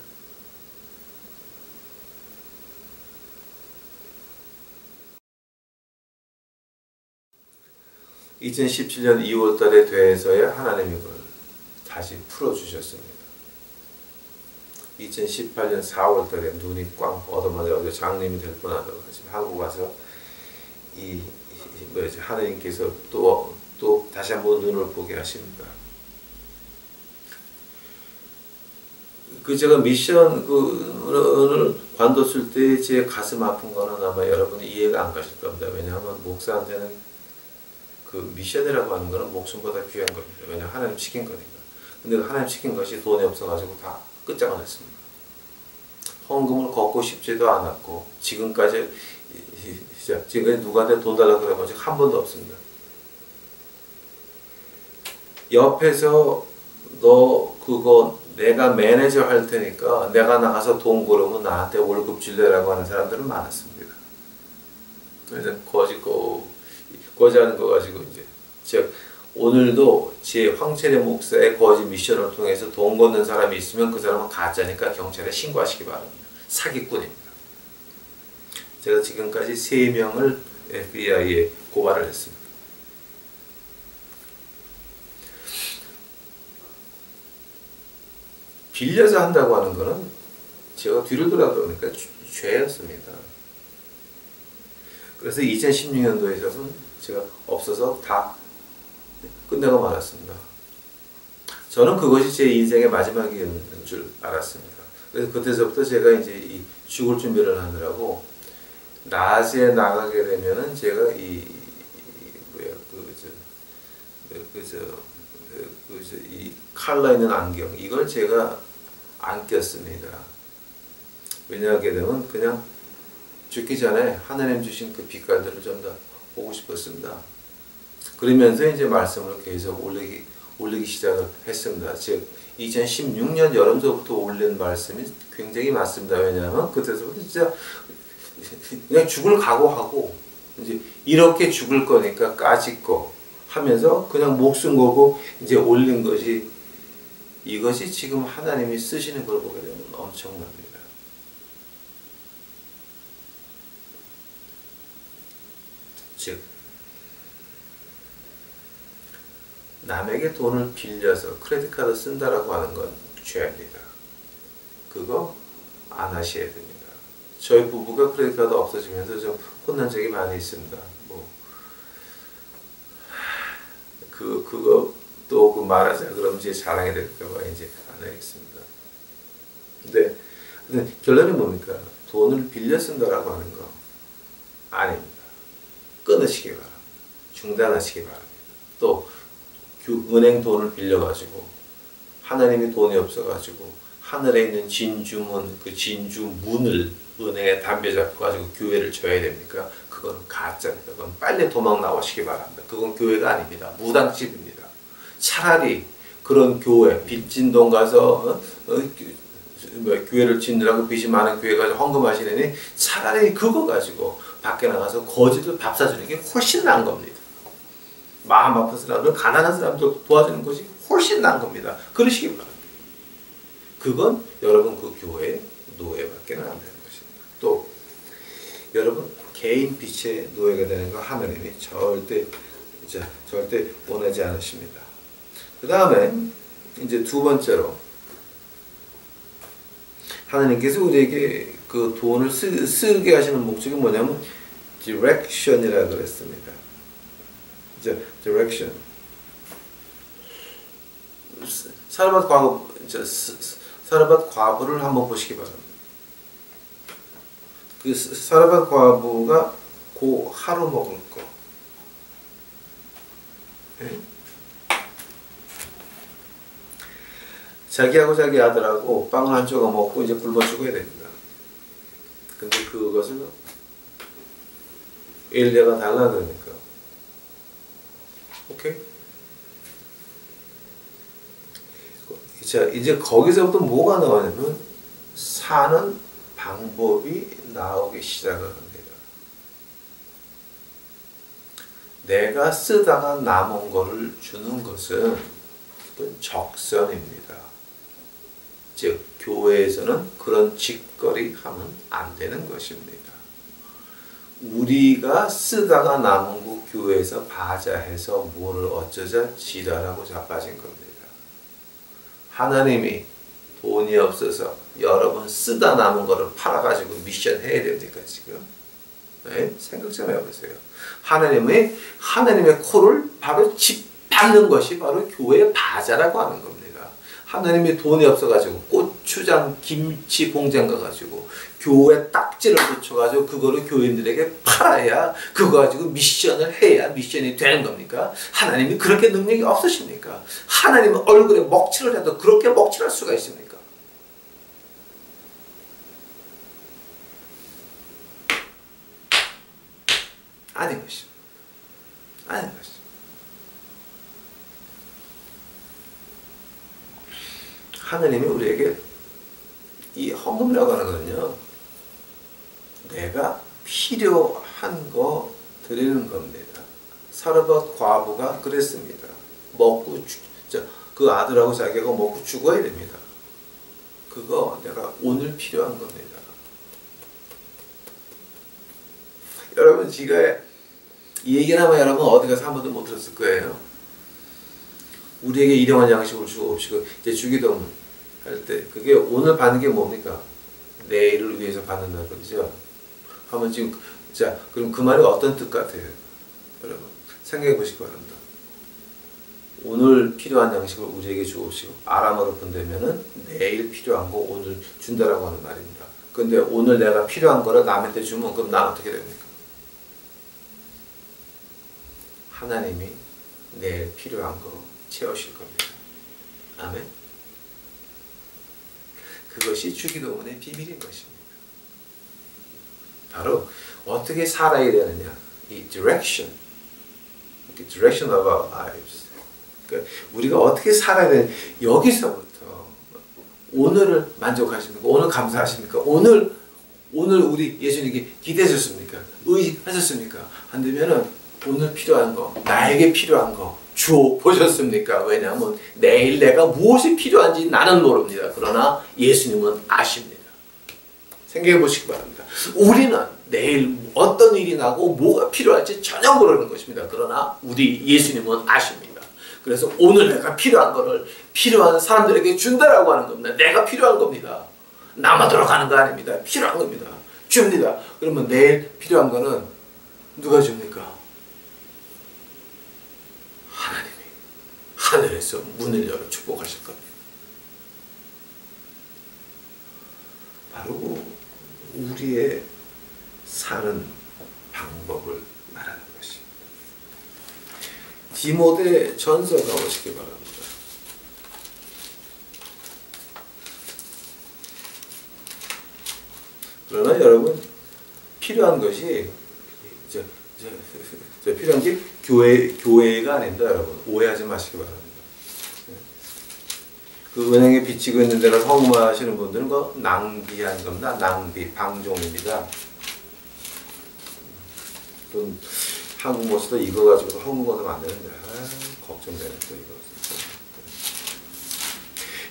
(2017년 2월 달에) 대해서야 하나님이 그걸 다시 풀어주셨습니다. 2018년 4월 달에 눈이 꽝 얻어맞아서 장님이 될 뻔하다가 지금 한국 와서 하나님께서 또 다시 한번 눈을 보게 하십니다. 그 제가 미션 그 관뒀을 때 제 가슴 아픈 거는 아마 여러분이 이해가 안 가실 겁니다. 왜냐하면 목사한테는 그 미션이라고 하는 거는 목숨보다 귀한 겁니다. 왜냐하면 하나님 시킨 거니까. 근데 하나님 시킨 것이 돈이 없어가지고 다 끝장을 냈습니다. 헌금을 걷고 싶지도 않았고 지금까지 누구한테 돈 달라고 그래본 적 한 번도 없습니다. 옆에서 너 그거 내가 매니저 할 테니까 내가 나가서 돈 벌으면 나한테 월급 줄래라고 하는 사람들은 많았습니다. 그래서 거지하는 거 가지고 이제 즉 오늘도 제 황철의 목사의 거짓 미션을 통해서 돈 걷는 사람이 있으면 그 사람은 가짜니까 경찰에 신고하시기 바랍니다. 사기꾼입니다. 제가 지금까지 3명을 FBI에 고발을 했습니다. 빌려서 한다고 하는 거는 제가 뒤를 돌아보니까 죄였습니다. 그래서 2016년도에서는 제가 없어서 다 끝내고 말았습니다. 저는 그것이 제 인생의 마지막이었는 줄 알았습니다. 그래서 그때서부터 제가 이제 죽을 준비를 하느라고 낮에 나가게 되면은 제가 이 칼라 있는 안경 이걸 제가 안 꼈습니다. 왜냐하게 되면 그냥 죽기 전에 하나님 주신 그 빛깔들을 좀 더 보고 싶었습니다. 그러면서 이제 말씀을 계속 올리기 시작을 했습니다. 즉 2016년 여름서부터 올린 말씀이 굉장히 많습니다. 왜냐하면 그때서부터 진짜 그냥 죽을 각오하고 이제 이렇게 죽을 거니까 까짓거 하면서 그냥 목숨 걸고 이제 올린 것이 이것이 지금 하나님이 쓰시는 걸 보게 되면 엄청납니다. 즉 남에게 돈을 빌려서 크레딧 카드 쓴다라고 하는 건 죄입니다. 그거 안 하셔야 됩니다. 저희 부부가 크레딧 카드 없어지면서 좀 혼난 적이 많이 있습니다. 그거 또 그 말하자 그러면 제 자랑이 될까봐 이제 안 하겠습니다. 근데 결론이 뭡니까? 돈을 빌려 쓴다라고 하는 거 아닙니다. 끊으시기 바랍니다. 중단하시기 바랍니다. 또 은행 돈을 빌려가지고 하나님이 돈이 없어가지고 하늘에 있는 진주문 그 진주문을 은행에 담배 잡고 가지고 교회를 줘야 됩니까? 그건 가짜입니다. 그건 빨리 도망 나오시기 바랍니다. 그건 교회가 아닙니다. 무당집입니다. 차라리 그런 교회 빚진 돈 가서 교회를 짓느라고 빚이 많은 교회 가서 헌금하시느니 차라리 그거 가지고 밖에 나가서 거지도 밥 사주는 게 훨씬 나은 겁니다. 마음 아픈 사람들, 가난한 사람들 도와주는 것이 훨씬 나은 겁니다. 그러시기 바랍니다. 그건 여러분 그 교회의 노예밖에 안 되는 것입니다. 또 여러분 개인 빚의 노예가 되는 거 하나님이 절대 원하지 않으십니다. 그 다음에 이제 두 번째로 하나님께서 우리에게 그 돈을 쓰게 하시는 목적이 뭐냐면 direction이라고 그랬습니다. direction. 사르밧 과부를 한번 보시기 바랍니다. 그 사르밧 과부가 그 하루 먹을 거. 네? 자기하고 자기 아들하고 빵을 한 조각 먹고 이제 굶어 죽어야 됩니다. 근데 그것을 엘리야가 달라 그러니까 오케이? 자, 이제 거기서부터 뭐가 나오냐면 사는 방법이 나오기 시작을 합니다. 내가 쓰다가 남은 거를 주는 것은 적선입니다. 즉 교회에서는 그런 짓거리 하면 안 되는 것입니다. 우리가 쓰다가 남은 거 교회에서 바자해서 뭐를 어쩌자 지랄하고 자빠진 겁니다. 하나님이 돈이 없어서 여러분 쓰다 남은 거를 팔아가지고 미션 해야 됩니까 지금? 네? 생각 좀 해보세요. 하나님의 코를 바로 짚밟는 것이 바로 교회의 바자라고 하는 겁니다. 하나님이 돈이 없어가지고 고추장 김치 공장 가가지고 교회 딱지를 붙여가지고 그거를 교인들에게 팔아야 그거 가지고 미션을 해야 미션이 되는 겁니까? 하나님이 그렇게 능력이 없으십니까? 하나님은 얼굴에 먹칠을 해도 그렇게 먹칠할 수가 있습니까? 아닌 것입니다. 아닌 것입니다. 하나님이 우리에게 이 헌금이라고 하는 거는요, 내가 필요한 거 드리는 겁니다. 사르밧 과부가 그랬습니다. 그 아들하고 자기가 먹고 죽어야 됩니다. 그거 내가 오늘 필요한 겁니다. 여러분, 제가 이 얘기는 아마 여러분 어디 가서 한 번도 못 들었을 거예요. 우리에게 일용할 양식을 주고 없이고 이제 주기도문 할 때 그게 오늘 받는 게 뭡니까? 내일을 위해서 받는다는 거죠. 한번 지금 자 그럼 그 말이 어떤 뜻 같아요? 여러분 생각해 보시기 바랍니다. 오늘 필요한 양식을 우리에게 주옵시고 아람어로 본다면은 내일 필요한 거 오늘 준다라고 하는 말입니다. 근데 오늘 내가 필요한 거를 남한테 주면 그럼 난 어떻게 됩니까? 하나님이 내일 필요한 거 채우실 겁니다. 아멘. 그것이 주기도문의 비밀인 것입니다. 바로 어떻게 살아야 되느냐, 이 direction of our lives. 그러니까 우리가 어떻게 살아야 되느냐, 여기서부터 오늘을 만족하십니까? 오늘 감사하십니까? 오늘 우리 예수님께 기대하셨습니까? 의지하셨습니까? 안 되면은 오늘 필요한 거, 나에게 필요한 거 줘 보셨습니까? 왜냐하면 내일 내가 무엇이 필요한지 나는 모릅니다. 그러나 예수님은 아십니다. 생각해 보시기 바랍니다. 우리는 내일 어떤 일이 나고 뭐가 필요할지 전혀 모르는 것입니다. 그러나 우리 예수님은 아십니다. 그래서 오늘 내가 필요한 거를 필요한 사람들에게 준다라고 하는 겁니다. 내가 필요한 겁니다. 남아도록 하는 거 아닙니다. 필요한 겁니다. 줍니다. 그러면 내일 필요한 거는 누가 줍니까? 하나님이 하늘에서 문을 열어 축복하실 겁니다. 바로 우리의 사는 방법을 말하는 것입니다. 디모데 전서 가보시기 바랍니다. 그러나 여러분 필요한 것이 필요한 게 교회가 아닙니다. 여러분 오해하지 마시기 바랍니다. 그 은행에 비치고 있는 데를 허무하시는 분들은 그 낭비한 겁니다. 낭비, 방종입니다. 또 한국 모습도 이거 가지고 허무거리면 안 되는데 걱정되는 또 이거.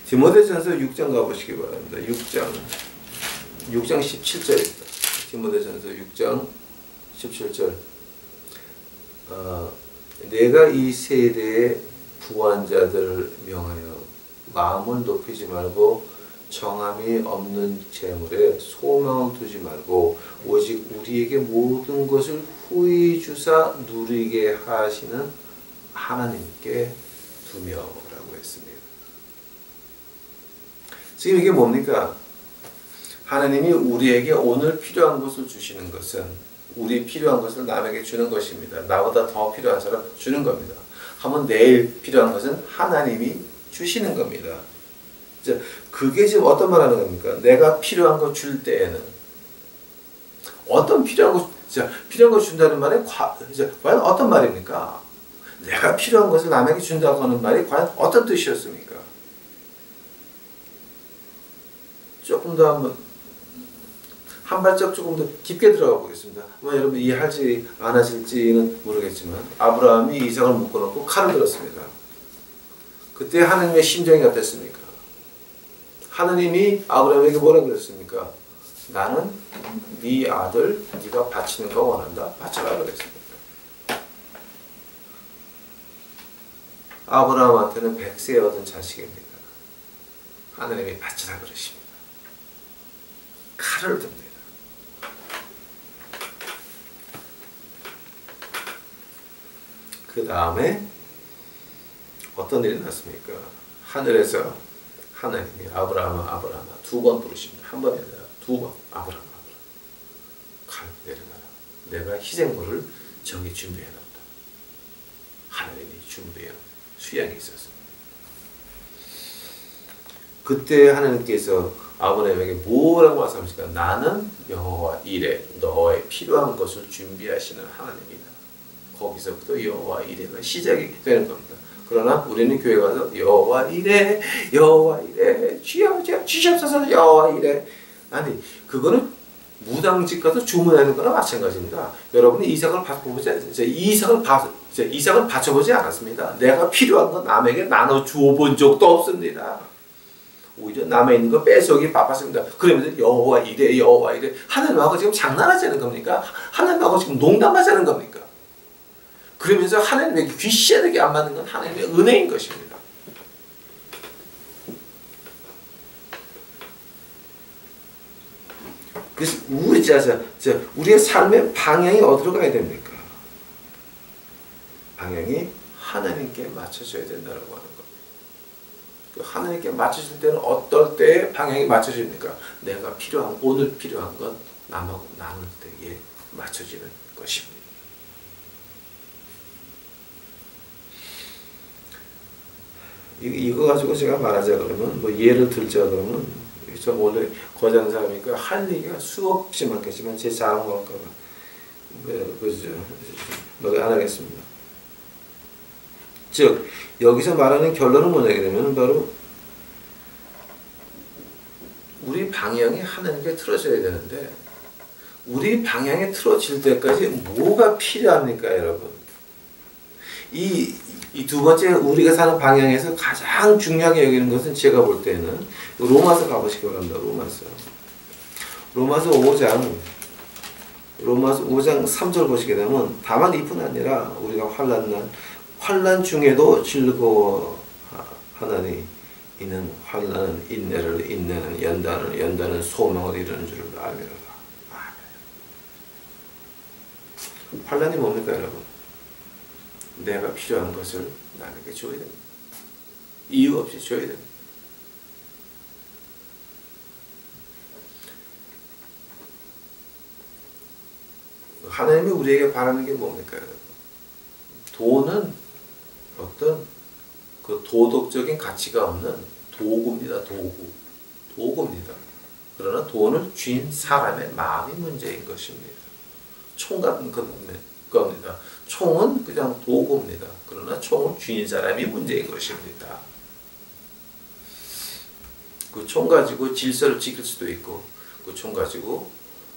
디모데전서 6장 가보시기 바랍니다. 6장 17절입니다. 디모데전서 6장 17절. 내가 이 세대의 부한 자들을 명하여 마음을 높이지 말고 정함이 없는 재물에 소망을 두지 말고 오직 우리에게 모든 것을 후히 주사 누리게 하시는 하나님께 두며라고 했습니다. 지금 이게 뭡니까? 하나님이 우리에게 오늘 필요한 것을 주시는 것은 우리 필요한 것을 남에게 주는 것입니다. 나보다 더 필요한 사람 주는 겁니다. 하면 내일 필요한 것은 하나님이 주시는 겁니다. 그게 지금 어떤 말 하는 겁니까? 내가 필요한 거 줄 때에는 어떤 필요한 거 준다는 말이 과연 어떤 말입니까? 내가 필요한 것을 남에게 준다고 하는 말이 과연 어떤 뜻이었습니까? 조금 더 한 발짝 조금 더 깊게 들어가 보겠습니다. 여러분 이해할지 안 하실지는 모르겠지만 아브라함이 이삭을 묶어놓고 칼을 들었습니다. 그때 하나님의 심정이 어땠습니까? 하나님이 아브라함에게 뭐라 그랬습니까? 나는 네 아들 네가 바치는 거 원한다. 바쳐라 그랬습니다. 아브라함한테는 100세 얻은 자식입니다. 하나님이 바치라 그러십니다. 칼을 듭니다. 그 다음에 어떤 일이 났습니까? 하늘에서 하나님이 아브라함아 아브라함아 두 번 부르십니다. 한 번이 아니라 두 번. 아브라함 갈 내려가라. 내가 희생물을 저기 준비해놨다. 하나님이 준비한 수양이 있었습니다. 그때 하나님께서 아브라함에게 뭐라고 말씀하십니까? 나는 여호와 이레, 너의 필요한 것을 준비하시는 하나님이다. 거기서부터 여호와 이레가 시작이 되는 겁니다. 그러나 우리는 교회 가서 여호와 이레, 여호와 이레, 주시옵소서 여호와 이레. 아니 그거는 무당집 가서 주문하는 거나 마찬가지입니다. 여러분이 이삭을 바쳐보지 않았습니다. 내가 필요한 건 남에게 나눠 주어본 적도 없습니다. 오히려 남에 있는 거 뺏어오기 바빴습니다. 그러면서 여호와 이래 여호와 이래 하나님하고 지금 장난하자는 겁니까? 하나님하고 지금 농담하자는 겁니까? 그러면서 하나님에게 귀시하게 안 맞는 건 하나님의 은혜인 것입니다. 그래서 우리의 삶의 방향이 어디로 가야 됩니까? 방향이 하나님께 맞춰져야 된다고 하는 것. 하나님께 맞춰질 때는 어떨 때에 방향이 맞춰집니까? 내가 필요한 오늘 필요한 건 남하고 나눌 때에 맞춰지는 것입니다. 이거 가지고 제가 말하자 그러면 뭐 예를 들자 그러면 저 원래 거장 사람이니까 할 얘기가 수없이 많겠지만 제 자랑할까 봐 그죠 안 하겠습니다. 즉 여기서 말하는 결론은 뭐냐 그러면 바로 우리 방향이 하나님께 틀어져야 되는데 우리 방향이 틀어질 때까지 뭐가 필요합니까 여러분? 이 두 번째 우리가 사는 방향에서 가장 중요하게 여기는 것은 제가 볼 때는 로마서 가보시기 바랍니다. 로마서 5장 3절 보시게 되면 다만 이뿐 아니라 우리가 환난 중에도 즐거워하나니 이는 환난은 인내를 인내는 연단은 소망을 이루는 줄 알미로라. 환난이 뭡니까 여러분? 내가 필요한 것을 남에게 줘야 됩니다. 이유 없이 줘야 됩니다. 하나님이 우리에게 바라는 게 뭡니까 여러분? 돈은 어떤 그 도덕적인 가치가 없는 도구입니다. 도구입니다. 그러나 돈을 쥔 사람의 마음이 문제인 것입니다. 총 같은 겁니다. 총은 그냥 도구입니다. 그러나 총을 쥔 사람이 문제인 것입니다. 그 총 가지고 질서를 지킬 수도 있고 그 총 가지고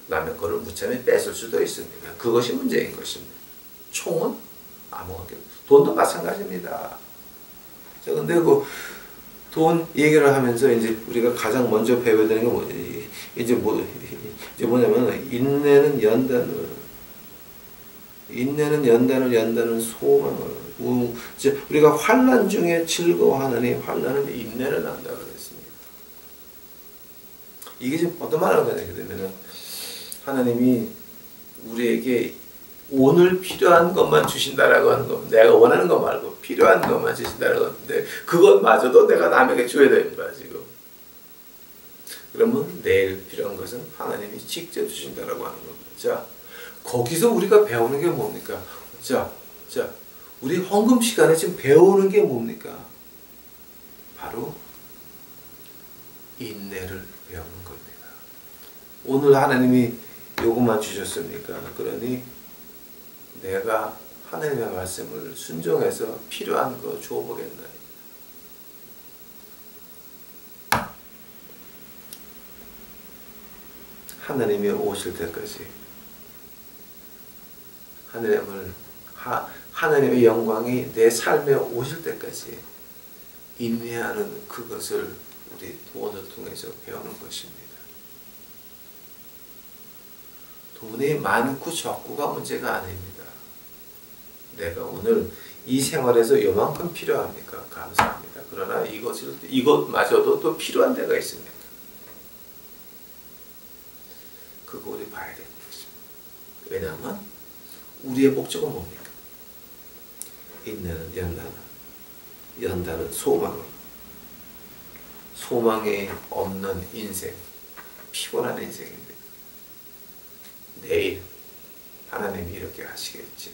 남의 거를 무참히 뺏을 수도 있습니다. 그것이 문제인 것입니다. 총은 아무것도 돈도 마찬가지입니다. 자, 근데 그 돈 얘기를 하면서 이제 우리가 가장 먼저 배워야 되는 게 이제 뭐냐면 인내는 소망을 우리가 환난 중에 즐거워하느니 환난은 인내를 한다 그랬습니다. 이게 지금 어떤 말을 하게 되면 하나님이 우리에게 오늘 필요한 것만 주신다라고 하는 겁니다. 내가 원하는 것 말고 필요한 것만 주신다라고 하는데 그것마저도 내가 남에게 줘야 됩니다. 지금. 그러면 내일 필요한 것은 하나님이 직접 주신다라고 하는 겁니다. 자, 거기서 우리가 배우는 게 뭡니까? 자, 우리 헌금 시간에 지금 배우는 게 뭡니까? 바로 인내를 배우는 겁니다. 오늘 하나님이 요것만 주셨습니까? 그러니 내가 하나님의 말씀을 순종해서 필요한 거 줘보겠나. 하나님이 오실 때까지 하나님의 영광이 내 삶에 오실 때까지 인내하는 그것을 우리 돈을 통해서 배우는 것입니다. 돈이 많고 적고가 문제가 아닙니다. 내가 오늘 이 생활에서 요만큼 필요합니까? 감사합니다. 그러나 이것마저도 또 필요한 데가 있습니다. 그거 우리 봐야 되는 것입니다. 왜냐하면 우리의 목적은 뭡니까? 인내는 연단은 소망을 소망이 없는 인생, 피곤한 인생입니다. 내일 하나님이 이렇게 하시겠지.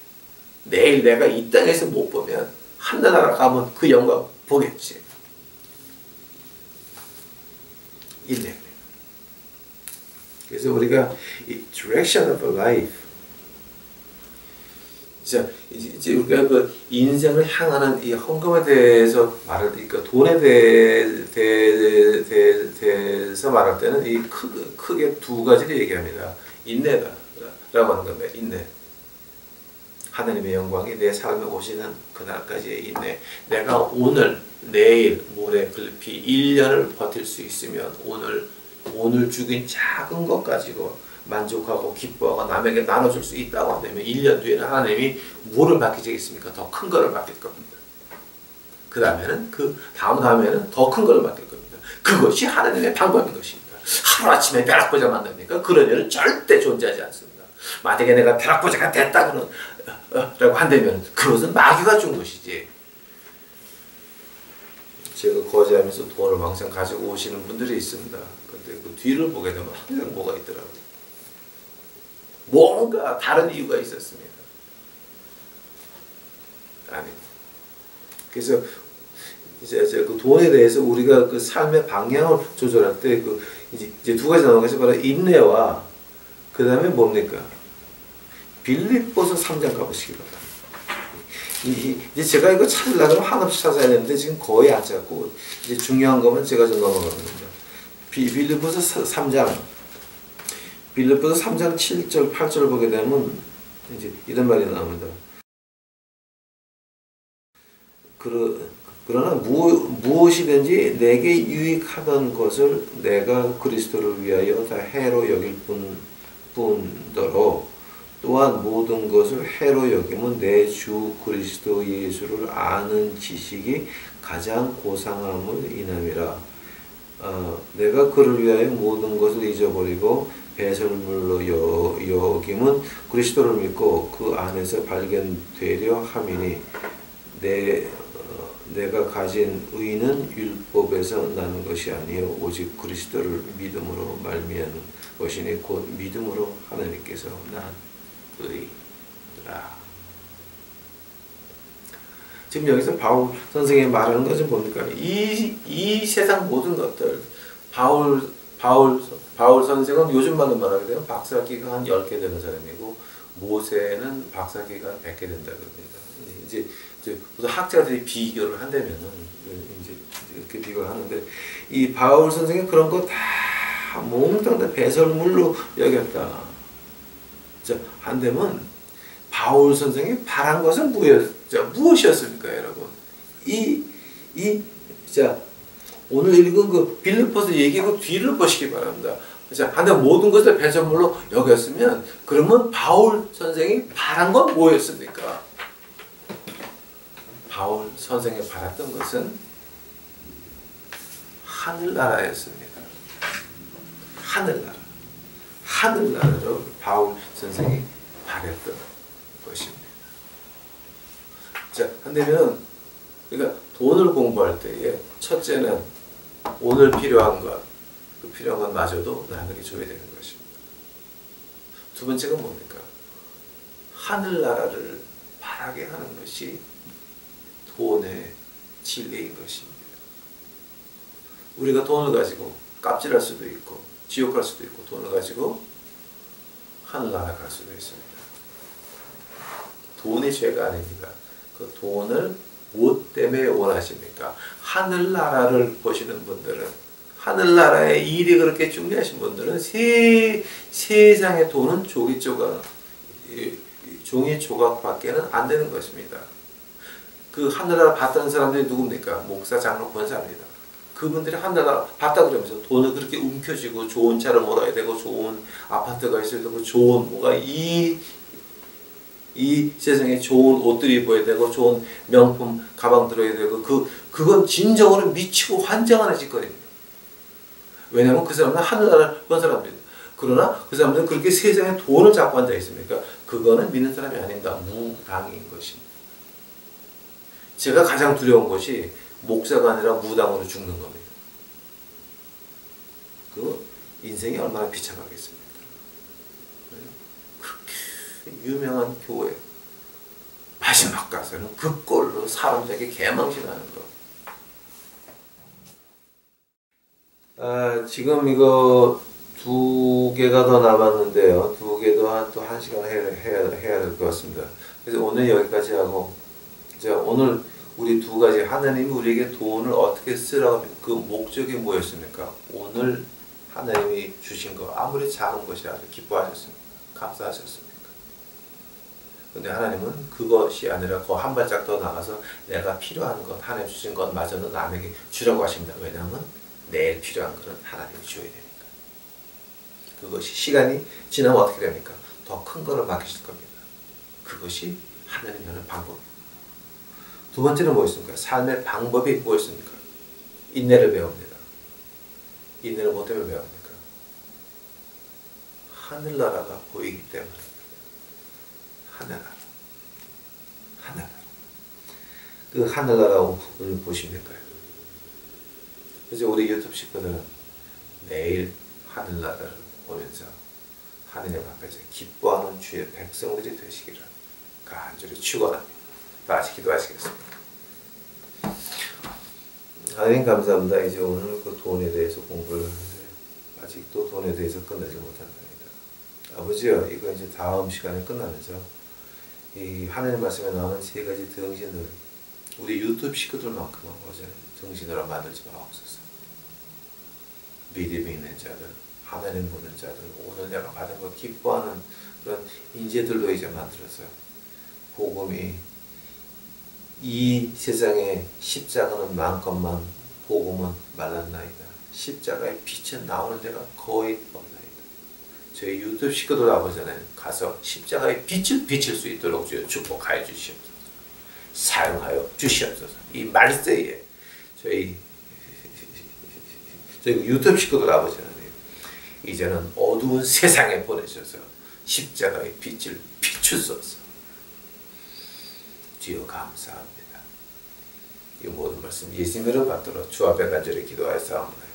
내일 내가 이 땅에서 못 보면 하늘나라 가면 그 영광 보겠지. 인생. 그래서 우리가 이 direction of life, 이제 우리가 그 인생을 향하는 이 헌금에 대해서 말할 때, 그러니까 돈에 대해서 말할 때는 이 크게 두 가지를 얘기합니다. 인내다라고 하는 겁니다. 인내. 하나님의 영광이 내 삶에 오시는 그날까지의 인내. 내가 오늘, 내일, 모레, 글피 1년을 버틸 수 있으면 오늘 죽인 작은 것 가지고 만족하고 기뻐하고 남에게 나눠줄 수 있다고 한다면 1년 뒤에는 하나님이 뭐를 맡기시겠습니까? 더 큰 거를 맡길 겁니다. 그 다음에는 다음에는 더 큰 거를 맡길 겁니다. 그것이 하나님의 방법인 것입니다. 하루아침에 벼락부자 만듭니까? 그런 일은 절대 존재하지 않습니다. 만약에 내가 벼락부자가 됐다고는 라고 한다면 그것은 마귀가 준 것이지. 제가 거주하면서 돈을 왕창 가지고 오시는 분들이 있습니다. 근데 그 뒤를 보게 되면 항상 뭐가 있더라고요. 뭔가 다른 이유가 있었습니다. 아니. 그래서 이제 그 돈에 대해서 우리가 그 삶의 방향을 조절할 때 이제 두 가지 나오는 것이 바로 인내와 그 다음에 뭡니까? 빌립보서 3장 가보시기 바랍니다. 이제 제가 이거 찾으려면 한없이 찾아야 되는데 지금 거의 안 찾고 이제 중요한 거면 제가 좀 넘어갑니다. 빌립보서 3장 7절 8절을 보게 되면 이제 이런 말이 나옵니다. 그러나 무엇이든지 내게 유익하던 것을 내가 그리스도를 위하여 다 해로 여길 뿐더러 또한 모든 것을 해로 여기면 내 주 그리스도 예수를 아는 지식이 가장 고상함을 인함이라. 내가 그를 위하여 모든 것을 잊어버리고 배설물로 여김은 그리스도를 믿고 그 안에서 발견되려 함이니 내가 가진 의는 율법에서 나는 것이 아니요 오직 그리스도를 믿음으로 말미암는 것이니 곧 믿음으로 하나님께서 난 의라. 지금 여기서 바울 선생이 말하는 것은 뭡니까? 이 세상 모든 것들 바울 선생은 요즘 말로 말하게 되면 박사학위가 한 10개 되는 사람이고 모세는 박사학위가 100개 된다 그럽니다. 이제 학자들이 비교를 한다면은 이제 이렇게 비교를 하는데 이 바울 선생이 그런 거 다 몽땅 다 배설물로 여겼다. 한다면 바울 선생이 바란 것은 무엇이었습니까, 여러분? 오늘 읽은 그 빌립보서 얘기 그 뒤를 보시기 바랍니다. 한다면 모든 것을 배설물로 여겼으면 그러면 바울 선생이 바란 건 뭐였습니까? 바울 선생이 바랐던 것은 하늘나라였습니다. 하늘나라로 바울 선생이 바랬던 것입니다. 한다면 그러니까 돈을 공부할 때에 첫째는 오늘 필요한 것, 그 필요한 것마저도 남에게 줘야 되는 것입니다. 두 번째가 뭡니까? 하늘나라를 바라게 하는 것이 돈의 진리인 것입니다. 우리가 돈을 가지고 깝질할 수도 있고 지옥 갈 수도 있고 돈을 가지고 하늘나라 갈 수도 있습니다. 돈이 죄가 아닙니다. 그 돈을 무엇 때문에 원하십니까? 하늘나라를 보시는 분들은 하늘나라의 일이 그렇게 중요하신 분들은 세상의 돈은 종이 조각밖에는 안 되는 것입니다. 그 하늘나라 봤다는 사람들이 누굽니까? 목사, 장로, 권사입니다. 그분들이 하늘나라 봤다 그러면서 돈을 그렇게 움켜쥐고 좋은 차를 몰아야 되고 좋은 아파트가 있어야 되고 좋은 뭐가 이 세상에 좋은 옷들이 입어야 되고 좋은 명품 가방 들어야 되고 그건 진정으로 미치고 환장하는 짓거리입니다. 왜냐하면 그 사람은 하늘나라를 본 사람입니다. 그러나 그 사람들은 그렇게 세상에 돈을 잡고 앉아 있습니까? 그거는 믿는 사람이 아닙니다. 무당인 것입니다. 제가 가장 두려운 것이 목사가 아니라 무당으로 죽는 겁니다. 인생이 얼마나 비참하겠습니까? 그렇게 유명한 교회 마지막 가서는 그 꼴로 사람들에게 개망신하는 거. 지금 이거 2개가 더 남았는데요. 2개도 또 1시간 해야 될 것 같습니다. 그래서 오늘 여기까지 하고, 자, 오늘 우리 2가지, 하나님이 우리에게 돈을 어떻게 쓰라고 그 목적이 뭐였습니까? 오늘 하나님이 주신 거 아무리 작은 것이라도 기뻐하셨습니까? 감사하셨습니까? 근데 하나님은 그것이 아니라 그 한 발짝 더 나가서 내가 필요한 것, 하나님 주신 것마저도 남에게 주라고 하십니다. 왜냐하면 내일 필요한 것은 하나님이 줘야 되니까. 그것이 시간이 지나면 어떻게 됩니까? 더 큰 거를 맡기실 겁니다. 그것이 하나님이 하는 방법입니다. 2번째는 뭐였습니까? 삶의 방법이 뭐였습니까? 인내를 배웁니다. 인내를 뭐 때문에 배웁니까? 하늘나라가 보이기 때문에. 하늘나라. 하늘나라. 그 하늘나라를 보십니까? 그래서 우리 유튜브 식구들은 매일 하늘나라를 보면서 하느님 앞에서 기뻐하는 주의 백성들이 되시기를 간절히 축원합니다. 다 같이 기도하시겠습니다. 하나님 감사합니다. 이제 오늘 그 돈에 대해서 공부를 하는데 아직도 돈에 대해서 끝내지 못한답니다. 아버지요, 이거 이제 다음 시간에 끝나면서 이 하나님 말씀에 나오는 3가지 등신을 우리 유튜브 식구들만큼은 어제 등신으로 만들지 마옵소서. 믿음이 있는 자들, 하나님 보는 자들, 오늘 내가 받은 거 기뻐하는 그런 인재들로 이제 만들어서 복음이 이 세상에 십자가는 많건만 복음은 말랐나이다. 십자가의 빛은 나오는 데가 거의 없나이다. 저희 유튜브 식구들 아버지는 가서 십자가의 빛을 비칠 수 있도록 축복하여 주시옵소서. 사용하여 주시옵소서. 이 말세에 저희 유튜브 식구들 아버지는 이제는 어두운 세상에 보내셔서 십자가의 빛을 비추소서. 주여 감사합니다. 이 모든 말씀 예수님으로 받들어 주 앞에 간절히 기도하였사옵나이다.